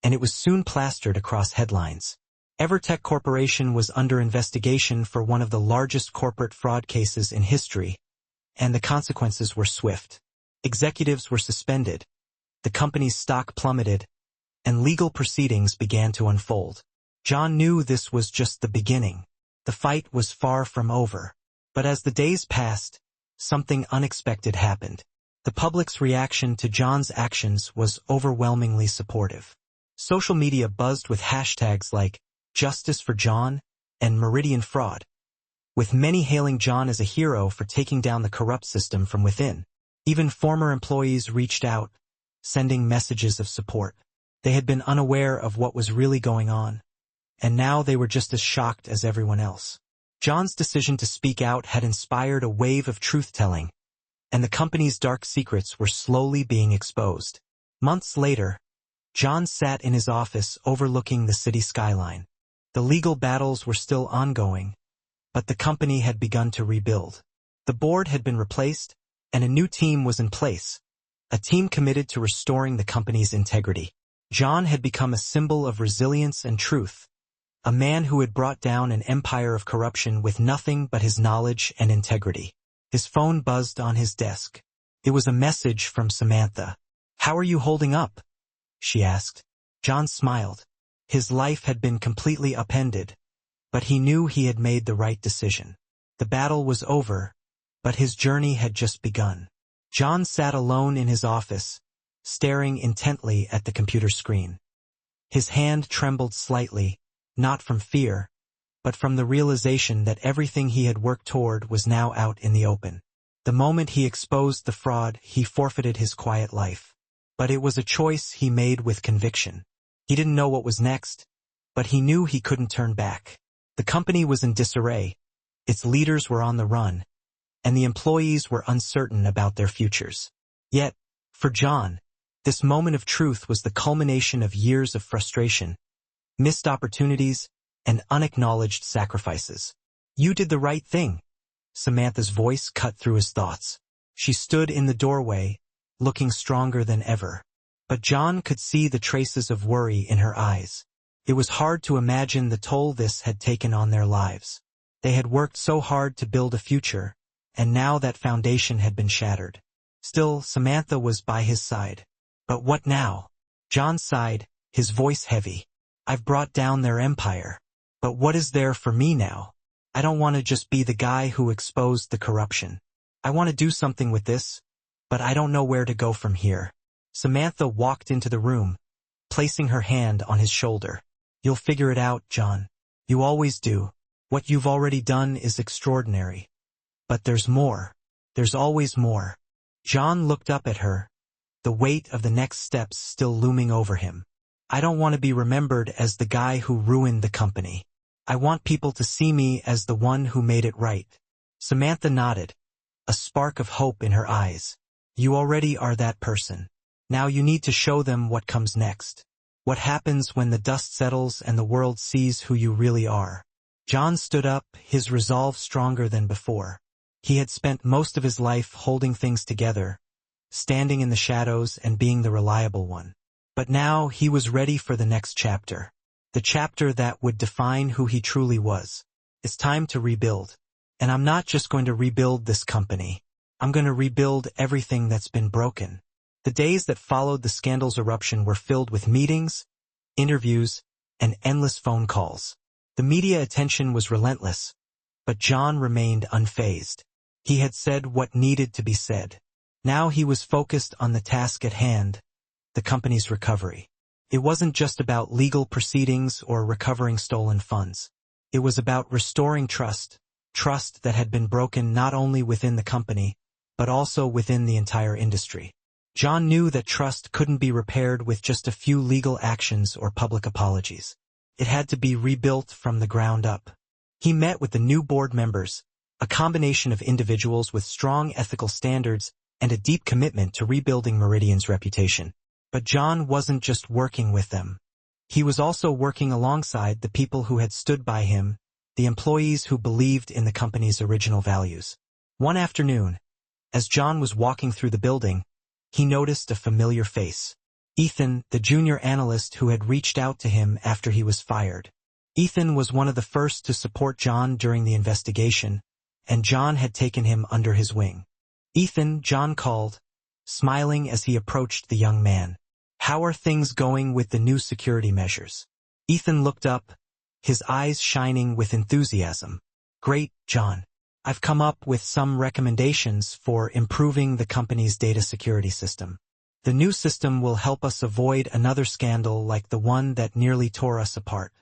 and it was soon plastered across headlines. Evertech Corporation was under investigation for one of the largest corporate fraud cases in history, and the consequences were swift. Executives were suspended, the company's stock plummeted, and legal proceedings began to unfold. John knew this was just the beginning. The fight was far from over. But as the days passed, something unexpected happened. The public's reaction to John's actions was overwhelmingly supportive. Social media buzzed with hashtags like Justice for John and Meridian Fraud, with many hailing John as a hero for taking down the corrupt system from within. Even former employees reached out, sending messages of support. They had been unaware of what was really going on, and now they were just as shocked as everyone else. John's decision to speak out had inspired a wave of truth-telling, and the company's dark secrets were slowly being exposed. Months later, John sat in his office overlooking the city skyline. The legal battles were still ongoing, but the company had begun to rebuild. The board had been replaced, and a new team was in place, a team committed to restoring the company's integrity. John had become a symbol of resilience and truth, a man who had brought down an empire of corruption with nothing but his knowledge and integrity. His phone buzzed on his desk. It was a message from Samantha. "How are you holding up?" she asked. John smiled. His life had been completely upended, but he knew he had made the right decision. The battle was over, but his journey had just begun. John sat alone in his office, staring intently at the computer screen. His hand trembled slightly, not from fear, but from the realization that everything he had worked toward was now out in the open. The moment he exposed the fraud, he forfeited his quiet life. But it was a choice he made with conviction. He didn't know what was next, but he knew he couldn't turn back. The company was in disarray, its leaders were on the run, and the employees were uncertain about their futures. Yet, for John, this moment of truth was the culmination of years of frustration, missed opportunities, and unacknowledged sacrifices. "You did the right thing," Samantha's voice cut through his thoughts. She stood in the doorway, looking stronger than ever. But John could see the traces of worry in her eyes. It was hard to imagine the toll this had taken on their lives. They had worked so hard to build a future, and now that foundation had been shattered. Still, Samantha was by his side. "But what now?" John sighed, his voice heavy. "I've brought down their empire. But what is there for me now? I don't want to just be the guy who exposed the corruption. I want to do something with this, but I don't know where to go from here." Samantha walked into the room, placing her hand on his shoulder. "You'll figure it out, John. You always do. What you've already done is extraordinary. But there's more. There's always more." John looked up at her, the weight of the next steps still looming over him. "I don't want to be remembered as the guy who ruined the company. I want people to see me as the one who made it right." Samantha nodded, a spark of hope in her eyes. "You already are that person. Now you need to show them what comes next. What happens when the dust settles and the world sees who you really are." John stood up, his resolve stronger than before. He had spent most of his life holding things together, standing in the shadows and being the reliable one. But now he was ready for the next chapter. The chapter that would define who he truly was. It's time to rebuild. And I'm not just going to rebuild this company. I'm going to rebuild everything that's been broken. The days that followed the scandal's eruption were filled with meetings, interviews, and endless phone calls. The media attention was relentless, but John remained unfazed. He had said what needed to be said. Now he was focused on the task at hand, the company's recovery. It wasn't just about legal proceedings or recovering stolen funds. It was about restoring trust that had been broken not only within the company, but also within the entire industry. John knew that trust couldn't be repaired with just a few legal actions or public apologies. It had to be rebuilt from the ground up. He met with the new board members, a combination of individuals with strong ethical standards and a deep commitment to rebuilding Meridian's reputation. But John wasn't just working with them. He was also working alongside the people who had stood by him, the employees who believed in the company's original values. One afternoon, as John was walking through the building, he noticed a familiar face. Ethan, the junior analyst who had reached out to him after he was fired. Ethan was one of the first to support John during the investigation, and John had taken him under his wing. "Ethan," John called, smiling as he approached the young man. "How are things going with the new security measures?" Ethan looked up, his eyes shining with enthusiasm. "Great, John. I've come up with some recommendations for improving the company's data security system. The new system will help us avoid another scandal like the one that nearly tore us apart."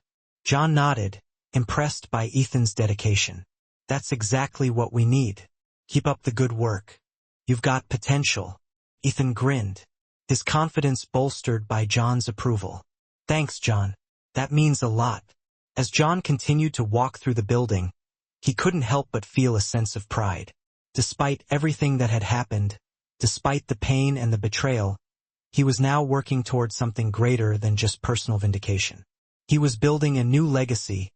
John nodded, impressed by Ethan's dedication. "That's exactly what we need. Keep up the good work. You've got potential." Ethan grinned, his confidence bolstered by John's approval. "Thanks, John. That means a lot." As John continued to walk through the building, he couldn't help but feel a sense of pride. Despite everything that had happened, despite the pain and the betrayal, he was now working towards something greater than just personal vindication. He was building a new legacy,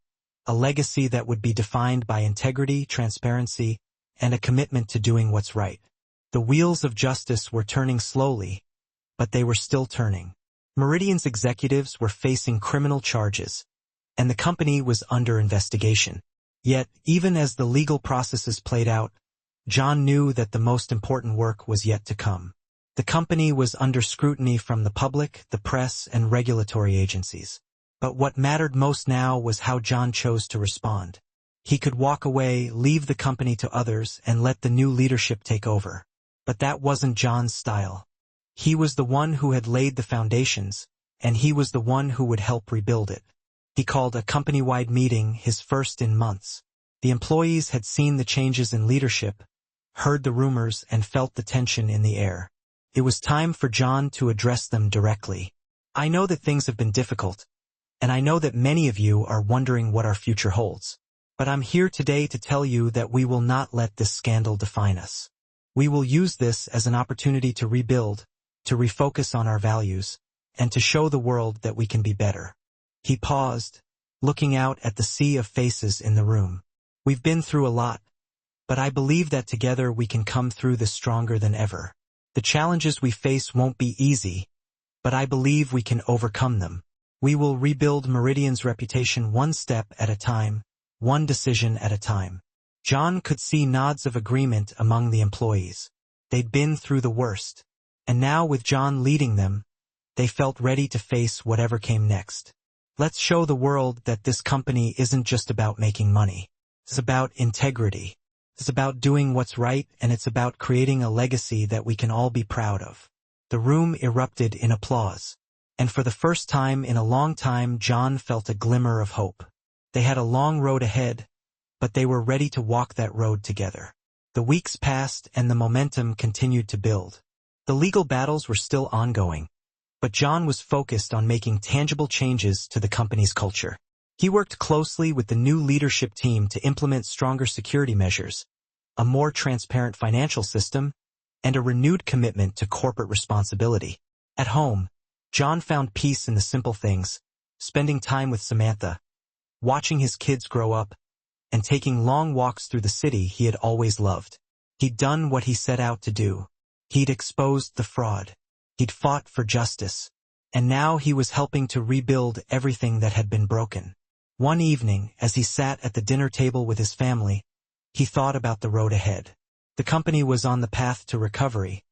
a legacy that would be defined by integrity, transparency, and a commitment to doing what's right. The wheels of justice were turning slowly, but they were still turning. Meridian's executives were facing criminal charges, and the company was under investigation. Yet, even as the legal processes played out, John knew that the most important work was yet to come. The company was under scrutiny from the public, the press, and regulatory agencies. But what mattered most now was how John chose to respond. He could walk away, leave the company to others, and let the new leadership take over. But that wasn't John's style. He was the one who had laid the foundations, and he was the one who would help rebuild it. He called a company-wide meeting, his first in months. The employees had seen the changes in leadership, heard the rumors, and felt the tension in the air. It was time for John to address them directly. "I know that things have been difficult, and I know that many of you are wondering what our future holds. But I'm here today to tell you that we will not let this scandal define us. We will use this as an opportunity to rebuild, to refocus on our values, and to show the world that we can be better." He paused, looking out at the sea of faces in the room. "We've been through a lot, but I believe that together we can come through this stronger than ever. The challenges we face won't be easy, but I believe we can overcome them. We will rebuild Meridian's reputation one step at a time, one decision at a time." John could see nods of agreement among the employees. They'd been through the worst, and now with John leading them, they felt ready to face whatever came next. "Let's show the world that this company isn't just about making money. It's about integrity. It's about doing what's right, and it's about creating a legacy that we can all be proud of." The room erupted in applause, and for the first time in a long time John felt a glimmer of hope. They had a long road ahead, but they were ready to walk that road together. The weeks passed and the momentum continued to build. The legal battles were still ongoing, but John was focused on making tangible changes to the company's culture. He worked closely with the new leadership team to implement stronger security measures, a more transparent financial system, and a renewed commitment to corporate responsibility. At home, John found peace in the simple things, spending time with Samantha, watching his kids grow up, and taking long walks through the city he had always loved. He'd done what he set out to do. He'd exposed the fraud. He'd fought for justice. And now he was helping to rebuild everything that had been broken. One evening, as he sat at the dinner table with his family, he thought about the road ahead. The company was on the path to recovery,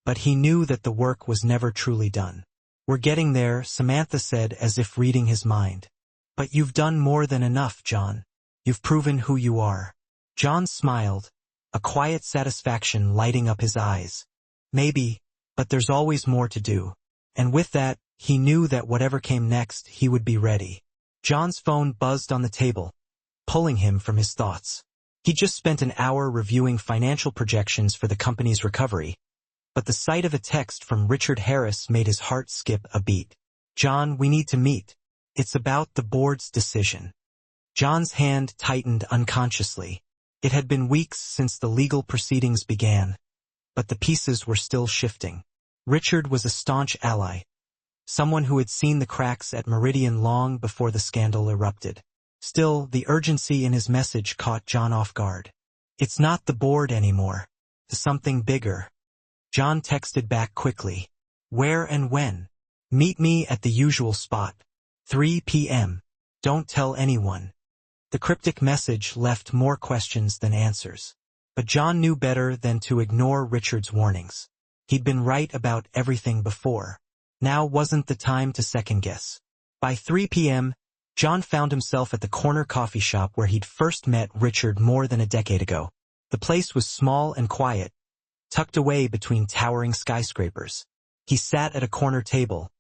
but he knew that the work was never truly done. "We're getting there," Samantha said as if reading his mind. "But you've done more than enough, John. You've proven who you are." John smiled, a quiet satisfaction lighting up his eyes. "Maybe, but there's always more to do." And with that, he knew that whatever came next, he would be ready. John's phone buzzed on the table, pulling him from his thoughts. He'd just spent an hour reviewing financial projections for the company's recovery, but the sight of a text from Richard Harris made his heart skip a beat. "John, we need to meet. It's about the board's decision." John's hand tightened unconsciously. It had been weeks since the legal proceedings began, but the pieces were still shifting. Richard was a staunch ally, someone who had seen the cracks at Meridian long before the scandal erupted. Still, the urgency in his message caught John off guard. "It's not the board anymore. It's something bigger." John texted back quickly. "Where and when?" "Meet me at the usual spot. 3 p.m. Don't tell anyone." The cryptic message left more questions than answers. But John knew better than to ignore Richard's warnings. He'd been right about everything before. Now wasn't the time to second-guess. By 3 p.m., John found himself at the corner coffee shop where he'd first met Richard more than a decade ago. The place was small and quiet, tucked away between towering skyscrapers. He sat at a corner table,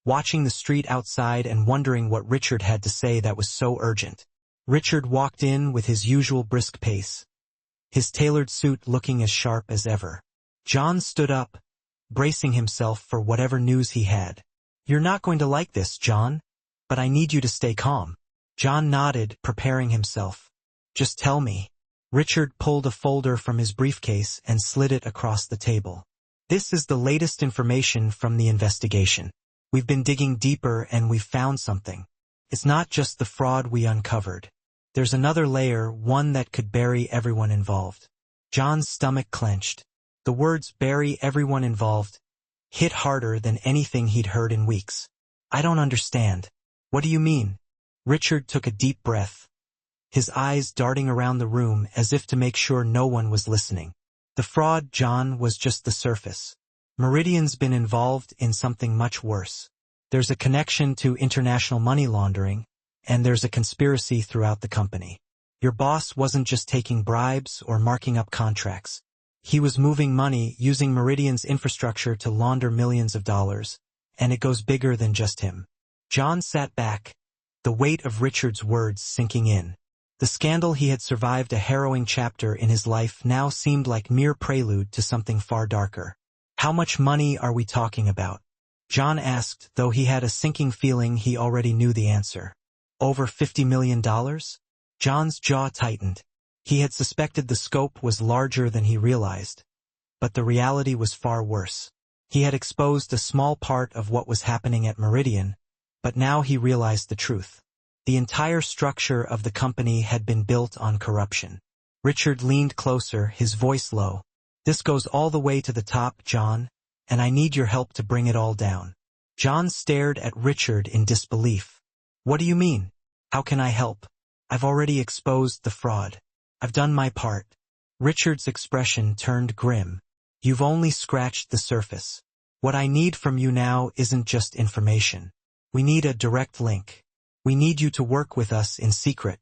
watching the street outside and wondering what Richard had to say that was so urgent. Richard walked in with his usual brisk pace, his tailored suit looking as sharp as ever. John stood up, bracing himself for whatever news he had. "You're not going to like this, John, but I need you to stay calm." John nodded, preparing himself. "Just tell me." Richard pulled a folder from his briefcase and slid it across the table. "This is the latest information from the investigation. We've been digging deeper and we've found something. It's not just the fraud we uncovered. There's another layer, one that could bury everyone involved." John's stomach clenched. The words "bury everyone involved" hit harder than anything he'd heard in weeks. "I don't understand. What do you mean?" Richard took a deep breath, his eyes darting around the room as if to make sure no one was listening. "The fraud, John, was just the surface. Meridian's been involved in something much worse. There's a connection to international money laundering, and there's a conspiracy throughout the company. Your boss wasn't just taking bribes or marking up contracts. He was moving money using Meridian's infrastructure to launder millions of dollars, and it goes bigger than just him." John sat back, the weight of Richard's words sinking in. The scandal he had survived a harrowing chapter in his life now seemed like mere prelude to something far darker. "How much money are we talking about?" John asked, though he had a sinking feeling he already knew the answer. "Over $50 million? John's jaw tightened. He had suspected the scope was larger than he realized. But the reality was far worse. He had exposed a small part of what was happening at Meridian, but now he realized the truth. The entire structure of the company had been built on corruption. Richard leaned closer, his voice low. "This goes all the way to the top, John, and I need your help to bring it all down." John stared at Richard in disbelief. "What do you mean? How can I help? I've already exposed the fraud. I've done my part." Richard's expression turned grim. "You've only scratched the surface. What I need from you now isn't just information. We need a direct link. We need you to work with us in secret.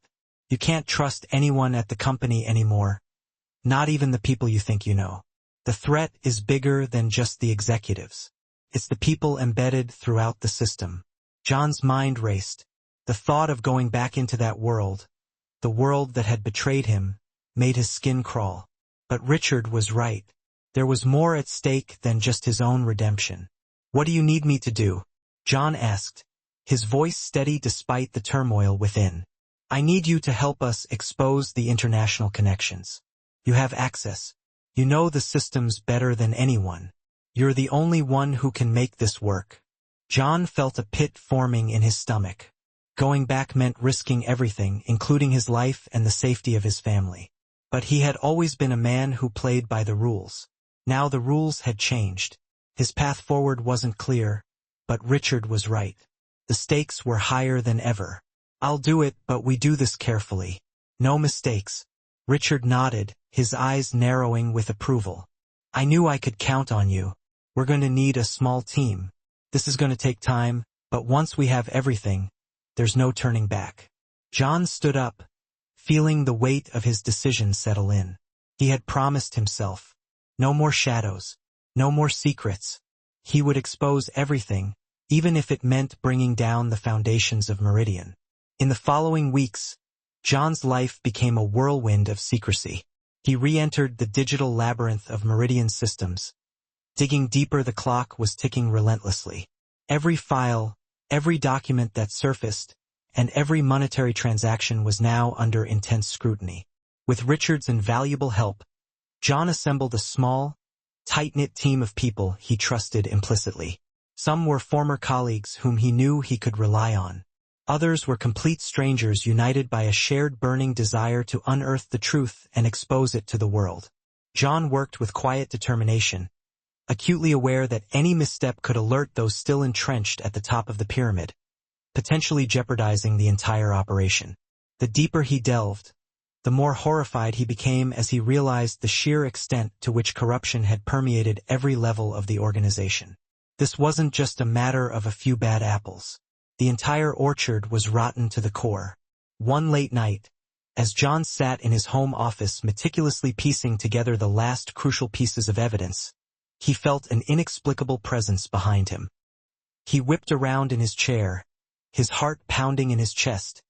You can't trust anyone at the company anymore, not even the people you think you know. The threat is bigger than just the executives. It's the people embedded throughout the system." John's mind raced. The thought of going back into that world, the world that had betrayed him, made his skin crawl. But Richard was right. There was more at stake than just his own redemption. "What do you need me to do?" John asked, his voice steady despite the turmoil within. "I need you to help us expose the international connections. You have access. You know the systems better than anyone. You're the only one who can make this work." John felt a pit forming in his stomach. Going back meant risking everything, including his life and the safety of his family. But he had always been a man who played by the rules. Now the rules had changed. His path forward wasn't clear, but Richard was right. The stakes were higher than ever. "I'll do it, but we do this carefully. No mistakes." Richard nodded, his eyes narrowing with approval. "I knew I could count on you. We're going to need a small team. This is going to take time, but once we have everything, there's no turning back." John stood up, feeling the weight of his decision settle in. He had promised himself. No more shadows. No more secrets. He would expose everything, even if it meant bringing down the foundations of Meridian. In the following weeks, John's life became a whirlwind of secrecy. He re-entered the digital labyrinth of Meridian Systems. Digging deeper, the clock was ticking relentlessly. Every file, every document that surfaced, and every monetary transaction was now under intense scrutiny. With Richard's invaluable help, John assembled a small, tight-knit team of people he trusted implicitly. Some were former colleagues whom he knew he could rely on. Others were complete strangers united by a shared burning desire to unearth the truth and expose it to the world. John worked with quiet determination, acutely aware that any misstep could alert those still entrenched at the top of the pyramid, potentially jeopardizing the entire operation. The deeper he delved, the more horrified he became as he realized the sheer extent to which corruption had permeated every level of the organization. This wasn't just a matter of a few bad apples. The entire orchard was rotten to the core. One late night, as John sat in his home office meticulously piecing together the last crucial pieces of evidence, he felt an inexplicable presence behind him. He whipped around in his chair, his heart pounding in his chest,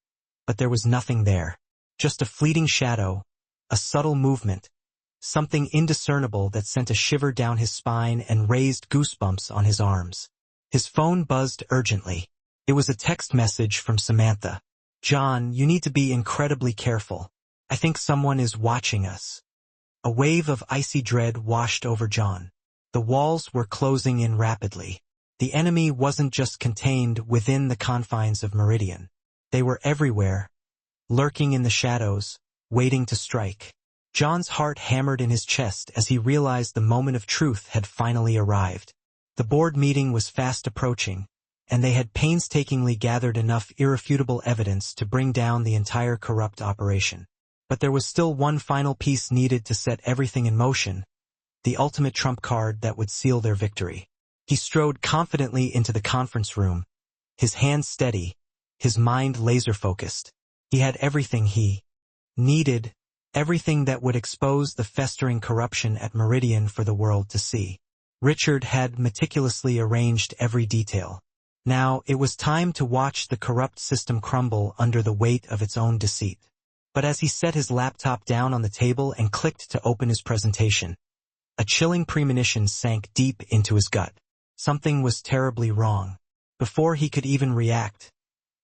but there was nothing there. Just a fleeting shadow, a subtle movement, something indiscernible that sent a shiver down his spine and raised goosebumps on his arms. His phone buzzed urgently. It was a text message from Samantha. "John, you need to be incredibly careful. I think someone is watching us." A wave of icy dread washed over John. The walls were closing in rapidly. The enemy wasn't just contained within the confines of Meridian. They were everywhere, lurking in the shadows, waiting to strike. John's heart hammered in his chest as he realized the moment of truth had finally arrived. The board meeting was fast approaching, and they had painstakingly gathered enough irrefutable evidence to bring down the entire corrupt operation. But there was still one final piece needed to set everything in motion, the ultimate trump card that would seal their victory. He strode confidently into the conference room, his hands steady, his mind laser-focused. He had everything he needed, everything that would expose the festering corruption at Meridian for the world to see. Richard had meticulously arranged every detail. Now it was time to watch the corrupt system crumble under the weight of its own deceit. But as he set his laptop down on the table and clicked to open his presentation, a chilling premonition sank deep into his gut. Something was terribly wrong. Before he could even react,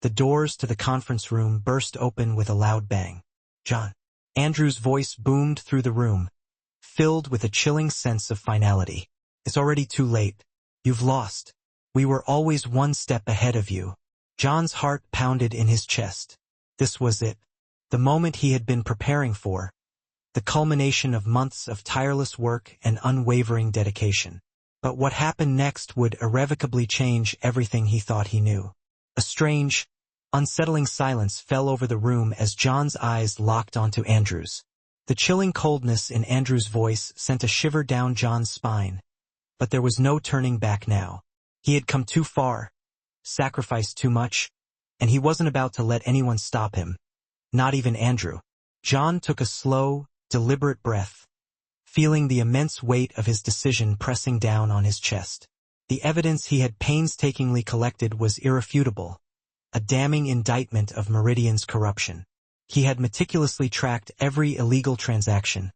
the doors to the conference room burst open with a loud bang. "John." Andrew's voice boomed through the room, filled with a chilling sense of finality. "It's already too late. You've lost. We were always one step ahead of you." John's heart pounded in his chest. This was it. The moment he had been preparing for. The culmination of months of tireless work and unwavering dedication. But what happened next would irrevocably change everything he thought he knew. A strange, unsettling silence fell over the room as John's eyes locked onto Andrew's. The chilling coldness in Andrew's voice sent a shiver down John's spine. But there was no turning back now. He had come too far, sacrificed too much, and he wasn't about to let anyone stop him. Not even Andrew. John took a slow, deliberate breath, feeling the immense weight of his decision pressing down on his chest. The evidence he had painstakingly collected was irrefutable, a damning indictment of Meridian's corruption. He had meticulously tracked every illegal transaction,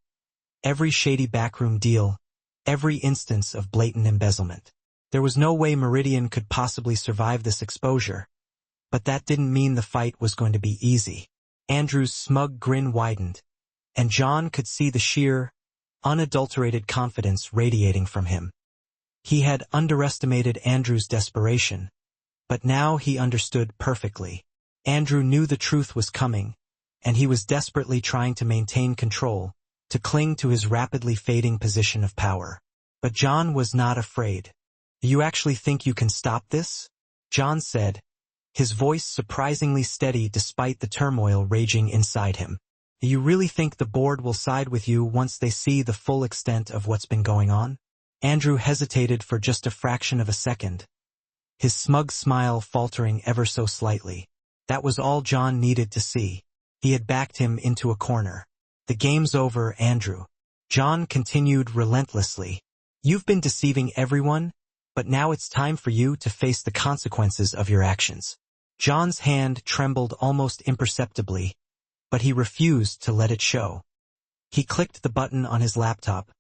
every shady backroom deal, every instance of blatant embezzlement. There was no way Meridian could possibly survive this exposure, but that didn't mean the fight was going to be easy. Andrew's smug grin widened, and John could see the sheer, unadulterated confidence radiating from him. He had underestimated Andrew's desperation, but now he understood perfectly. Andrew knew the truth was coming, and he was desperately trying to maintain control, to cling to his rapidly fading position of power. But John was not afraid. "Do you actually think you can stop this?" John said, his voice surprisingly steady despite the turmoil raging inside him. "Do you really think the board will side with you once they see the full extent of what's been going on?" Andrew hesitated for just a fraction of a second, his smug smile faltering ever so slightly. That was all John needed to see. He had backed him into a corner. "The game's over, Andrew." John continued relentlessly. "You've been deceiving everyone, but now it's time for you to face the consequences of your actions." John's hand trembled almost imperceptibly, but he refused to let it show. He clicked the button on his laptop,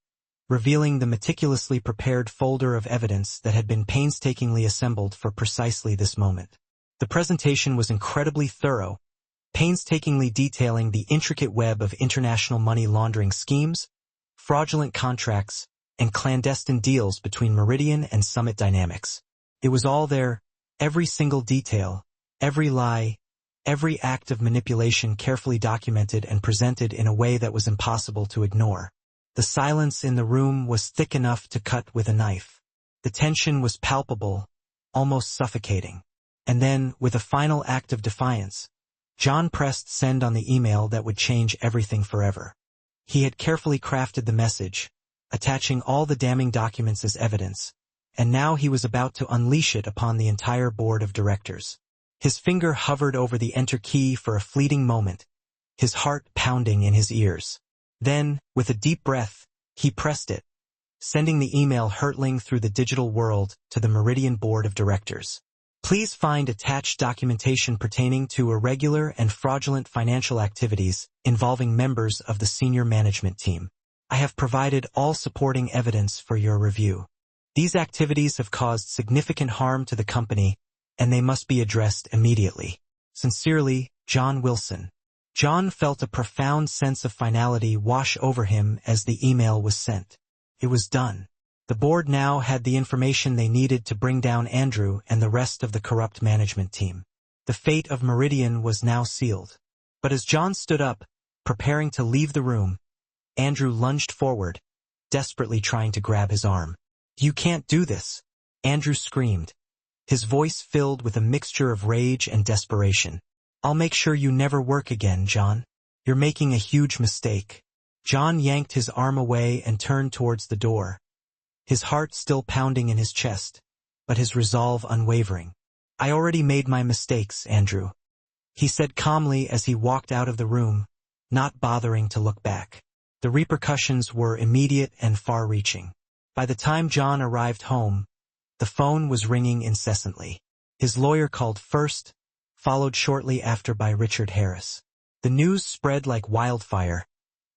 revealing the meticulously prepared folder of evidence that had been painstakingly assembled for precisely this moment. The presentation was incredibly thorough, painstakingly detailing the intricate web of international money laundering schemes, fraudulent contracts, and clandestine deals between Meridian and Summit Dynamics. It was all there, every single detail, every lie, every act of manipulation carefully documented and presented in a way that was impossible to ignore. The silence in the room was thick enough to cut with a knife. The tension was palpable, almost suffocating. And then, with a final act of defiance, John pressed send on the email that would change everything forever. He had carefully crafted the message, attaching all the damning documents as evidence, and now he was about to unleash it upon the entire board of directors. His finger hovered over the enter key for a fleeting moment, his heart pounding in his ears. Then, with a deep breath, he pressed it, sending the email hurtling through the digital world to the Meridian Board of Directors. Please find attached documentation pertaining to irregular and fraudulent financial activities involving members of the senior management team. I have provided all supporting evidence for your review. These activities have caused significant harm to the company, and they must be addressed immediately. Sincerely, John Wilson. John felt a profound sense of finality wash over him as the email was sent. It was done. The board now had the information they needed to bring down Andrew and the rest of the corrupt management team. The fate of Meridian was now sealed. But as John stood up, preparing to leave the room, Andrew lunged forward, desperately trying to grab his arm. "You can't do this," Andrew screamed, his voice filled with a mixture of rage and desperation. "I'll make sure you never work again, John. You're making a huge mistake." John yanked his arm away and turned towards the door, his heart still pounding in his chest, but his resolve unwavering. "I already made my mistakes, Andrew," he said calmly as he walked out of the room, not bothering to look back. The repercussions were immediate and far-reaching. By the time John arrived home, the phone was ringing incessantly. His lawyer called first, followed shortly after by Richard Harris. The news spread like wildfire,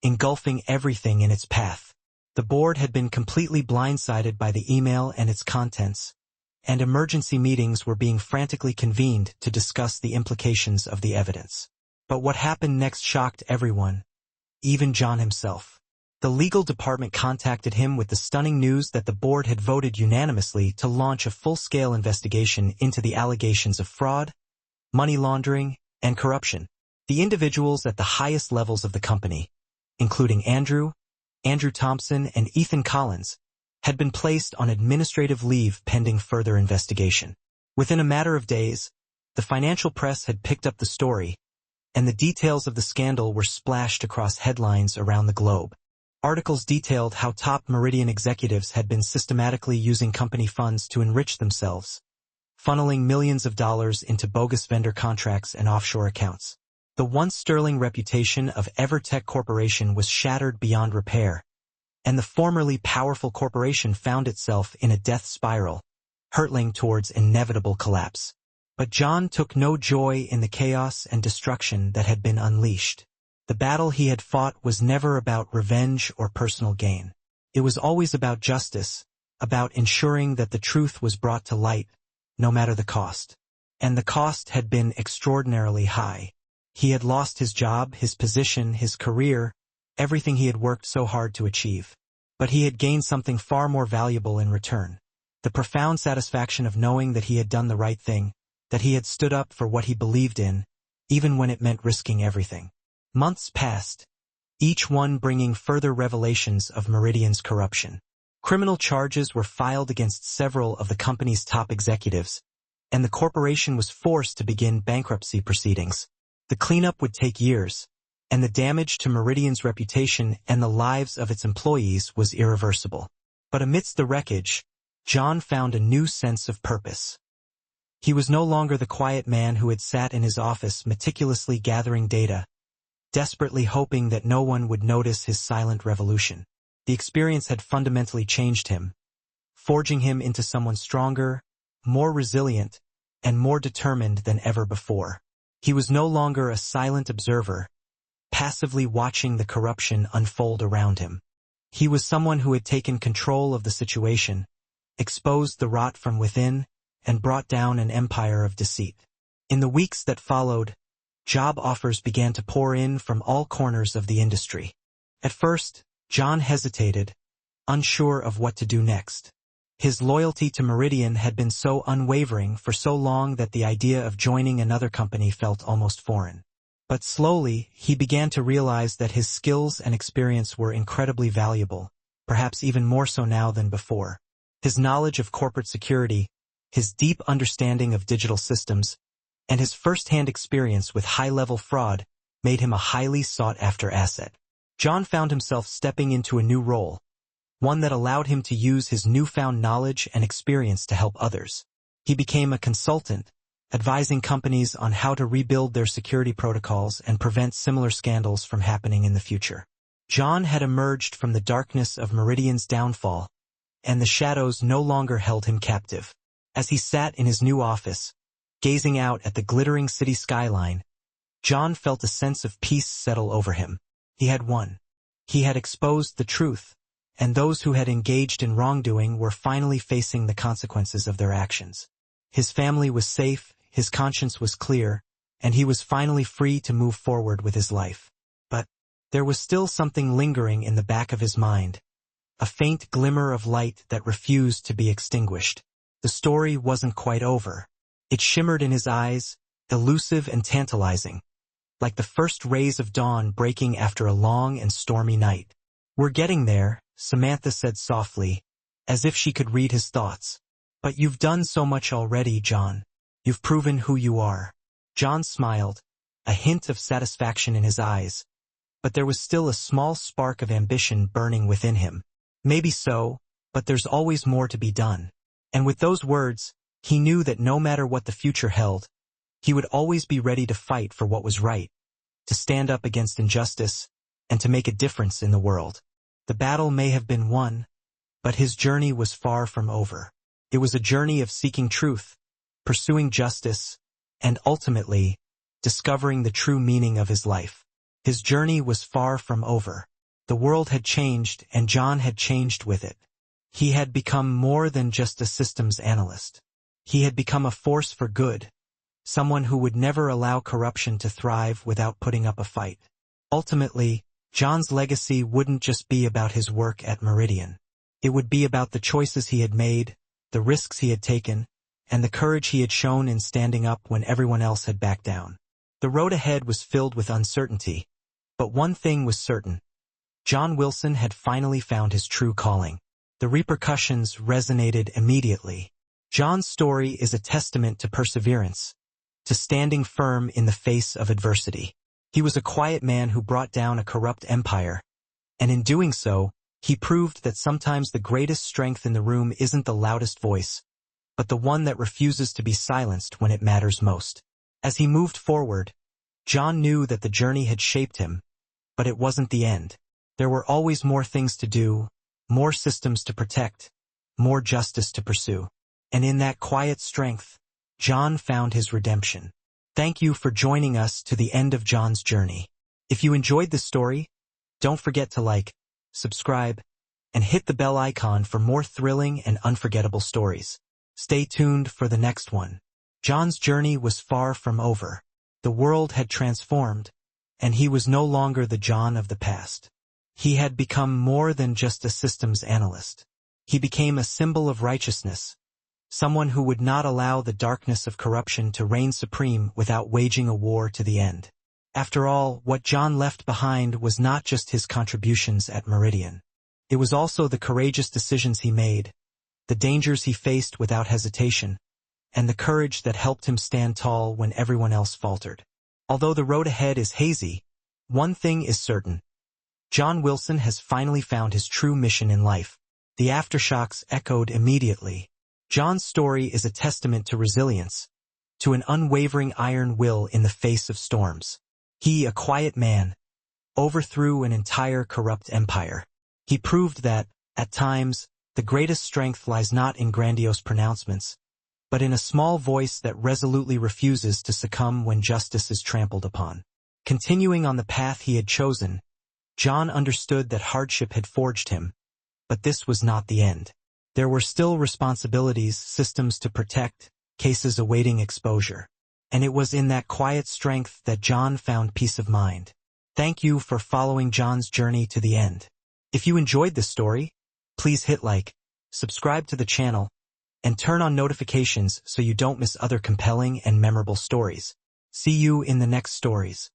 engulfing everything in its path. The board had been completely blindsided by the email and its contents, and emergency meetings were being frantically convened to discuss the implications of the evidence. But what happened next shocked everyone, even John himself. The legal department contacted him with the stunning news that the board had voted unanimously to launch a full-scale investigation into the allegations of fraud, money laundering, and corruption. The individuals at the highest levels of the company, including Andrew Thompson, and Ethan Collins, had been placed on administrative leave pending further investigation. Within a matter of days, the financial press had picked up the story, and the details of the scandal were splashed across headlines around the globe. Articles detailed how top Meridian executives had been systematically using company funds to enrich themselves, funneling millions of dollars into bogus vendor contracts and offshore accounts. The once sterling reputation of Evertech Corporation was shattered beyond repair, and the formerly powerful corporation found itself in a death spiral, hurtling towards inevitable collapse. But John took no joy in the chaos and destruction that had been unleashed. The battle he had fought was never about revenge or personal gain. It was always about justice, about ensuring that the truth was brought to light, no matter the cost. And the cost had been extraordinarily high. He had lost his job, his position, his career, everything he had worked so hard to achieve. But he had gained something far more valuable in return. The profound satisfaction of knowing that he had done the right thing, that he had stood up for what he believed in, even when it meant risking everything. Months passed, each one bringing further revelations of Meridian's corruption. Criminal charges were filed against several of the company's top executives, and the corporation was forced to begin bankruptcy proceedings. The cleanup would take years, and the damage to Meridian's reputation and the lives of its employees was irreversible. But amidst the wreckage, John found a new sense of purpose. He was no longer the quiet man who had sat in his office meticulously gathering data, desperately hoping that no one would notice his silent revolution. The experience had fundamentally changed him, forging him into someone stronger, more resilient, and more determined than ever before. He was no longer a silent observer, passively watching the corruption unfold around him. He was someone who had taken control of the situation, exposed the rot from within, and brought down an empire of deceit. In the weeks that followed, job offers began to pour in from all corners of the industry. At first, John hesitated, unsure of what to do next. His loyalty to Meridian had been so unwavering for so long that the idea of joining another company felt almost foreign. But slowly, he began to realize that his skills and experience were incredibly valuable, perhaps even more so now than before. His knowledge of corporate security, his deep understanding of digital systems, and his first-hand experience with high-level fraud made him a highly sought-after asset. John found himself stepping into a new role, one that allowed him to use his newfound knowledge and experience to help others. He became a consultant, advising companies on how to rebuild their security protocols and prevent similar scandals from happening in the future. John had emerged from the darkness of Meridian's downfall, and the shadows no longer held him captive. As he sat in his new office, gazing out at the glittering city skyline, John felt a sense of peace settle over him. He had won. He had exposed the truth, and those who had engaged in wrongdoing were finally facing the consequences of their actions. His family was safe, his conscience was clear, and he was finally free to move forward with his life. But there was still something lingering in the back of his mind, a faint glimmer of light that refused to be extinguished. The story wasn't quite over. It shimmered in his eyes, elusive and tantalizing, like the first rays of dawn breaking after a long and stormy night. "We're getting there," Samantha said softly, as if she could read his thoughts. "But you've done so much already, John. You've proven who you are." John smiled, a hint of satisfaction in his eyes, but there was still a small spark of ambition burning within him. "Maybe so, but there's always more to be done." And with those words, he knew that no matter what the future held, he would always be ready to fight for what was right, to stand up against injustice, and to make a difference in the world. The battle may have been won, but his journey was far from over. It was a journey of seeking truth, pursuing justice, and ultimately, discovering the true meaning of his life. His journey was far from over. The world had changed, and John had changed with it. He had become more than just a systems analyst. He had become a force for good, someone who would never allow corruption to thrive without putting up a fight. Ultimately, John's legacy wouldn't just be about his work at Meridian. It would be about the choices he had made, the risks he had taken, and the courage he had shown in standing up when everyone else had backed down. The road ahead was filled with uncertainty, but one thing was certain. John Wilson had finally found his true calling. The repercussions resonated immediately. John's story is a testament to perseverance, to standing firm in the face of adversity. He was a quiet man who brought down a corrupt empire, and in doing so, he proved that sometimes the greatest strength in the room isn't the loudest voice, but the one that refuses to be silenced when it matters most. As he moved forward, John knew that the journey had shaped him, but it wasn't the end. There were always more things to do, more systems to protect, more justice to pursue. And in that quiet strength, John found his redemption. Thank you for joining us to the end of John's journey. If you enjoyed this story, don't forget to like, subscribe, and hit the bell icon for more thrilling and unforgettable stories. Stay tuned for the next one. John's journey was far from over. The world had transformed, and he was no longer the John of the past. He had become more than just a systems analyst. He became a symbol of righteousness, someone who would not allow the darkness of corruption to reign supreme without waging a war to the end. After all, what John left behind was not just his contributions at Meridian. It was also the courageous decisions he made, the dangers he faced without hesitation, and the courage that helped him stand tall when everyone else faltered. Although the road ahead is hazy, one thing is certain. John Wilson has finally found his true mission in life. The aftershocks echoed immediately. John's story is a testament to resilience, to an unwavering iron will in the face of storms. He, a quiet man, overthrew an entire corrupt empire. He proved that, at times, the greatest strength lies not in grandiose pronouncements, but in a small voice that resolutely refuses to succumb when justice is trampled upon. Continuing on the path he had chosen, John understood that hardship had forged him, but this was not the end. There were still responsibilities, systems to protect, cases awaiting exposure. And it was in that quiet strength that John found peace of mind. Thank you for following John's journey to the end. If you enjoyed this story, please hit like, subscribe to the channel, and turn on notifications so you don't miss other compelling and memorable stories. See you in the next stories.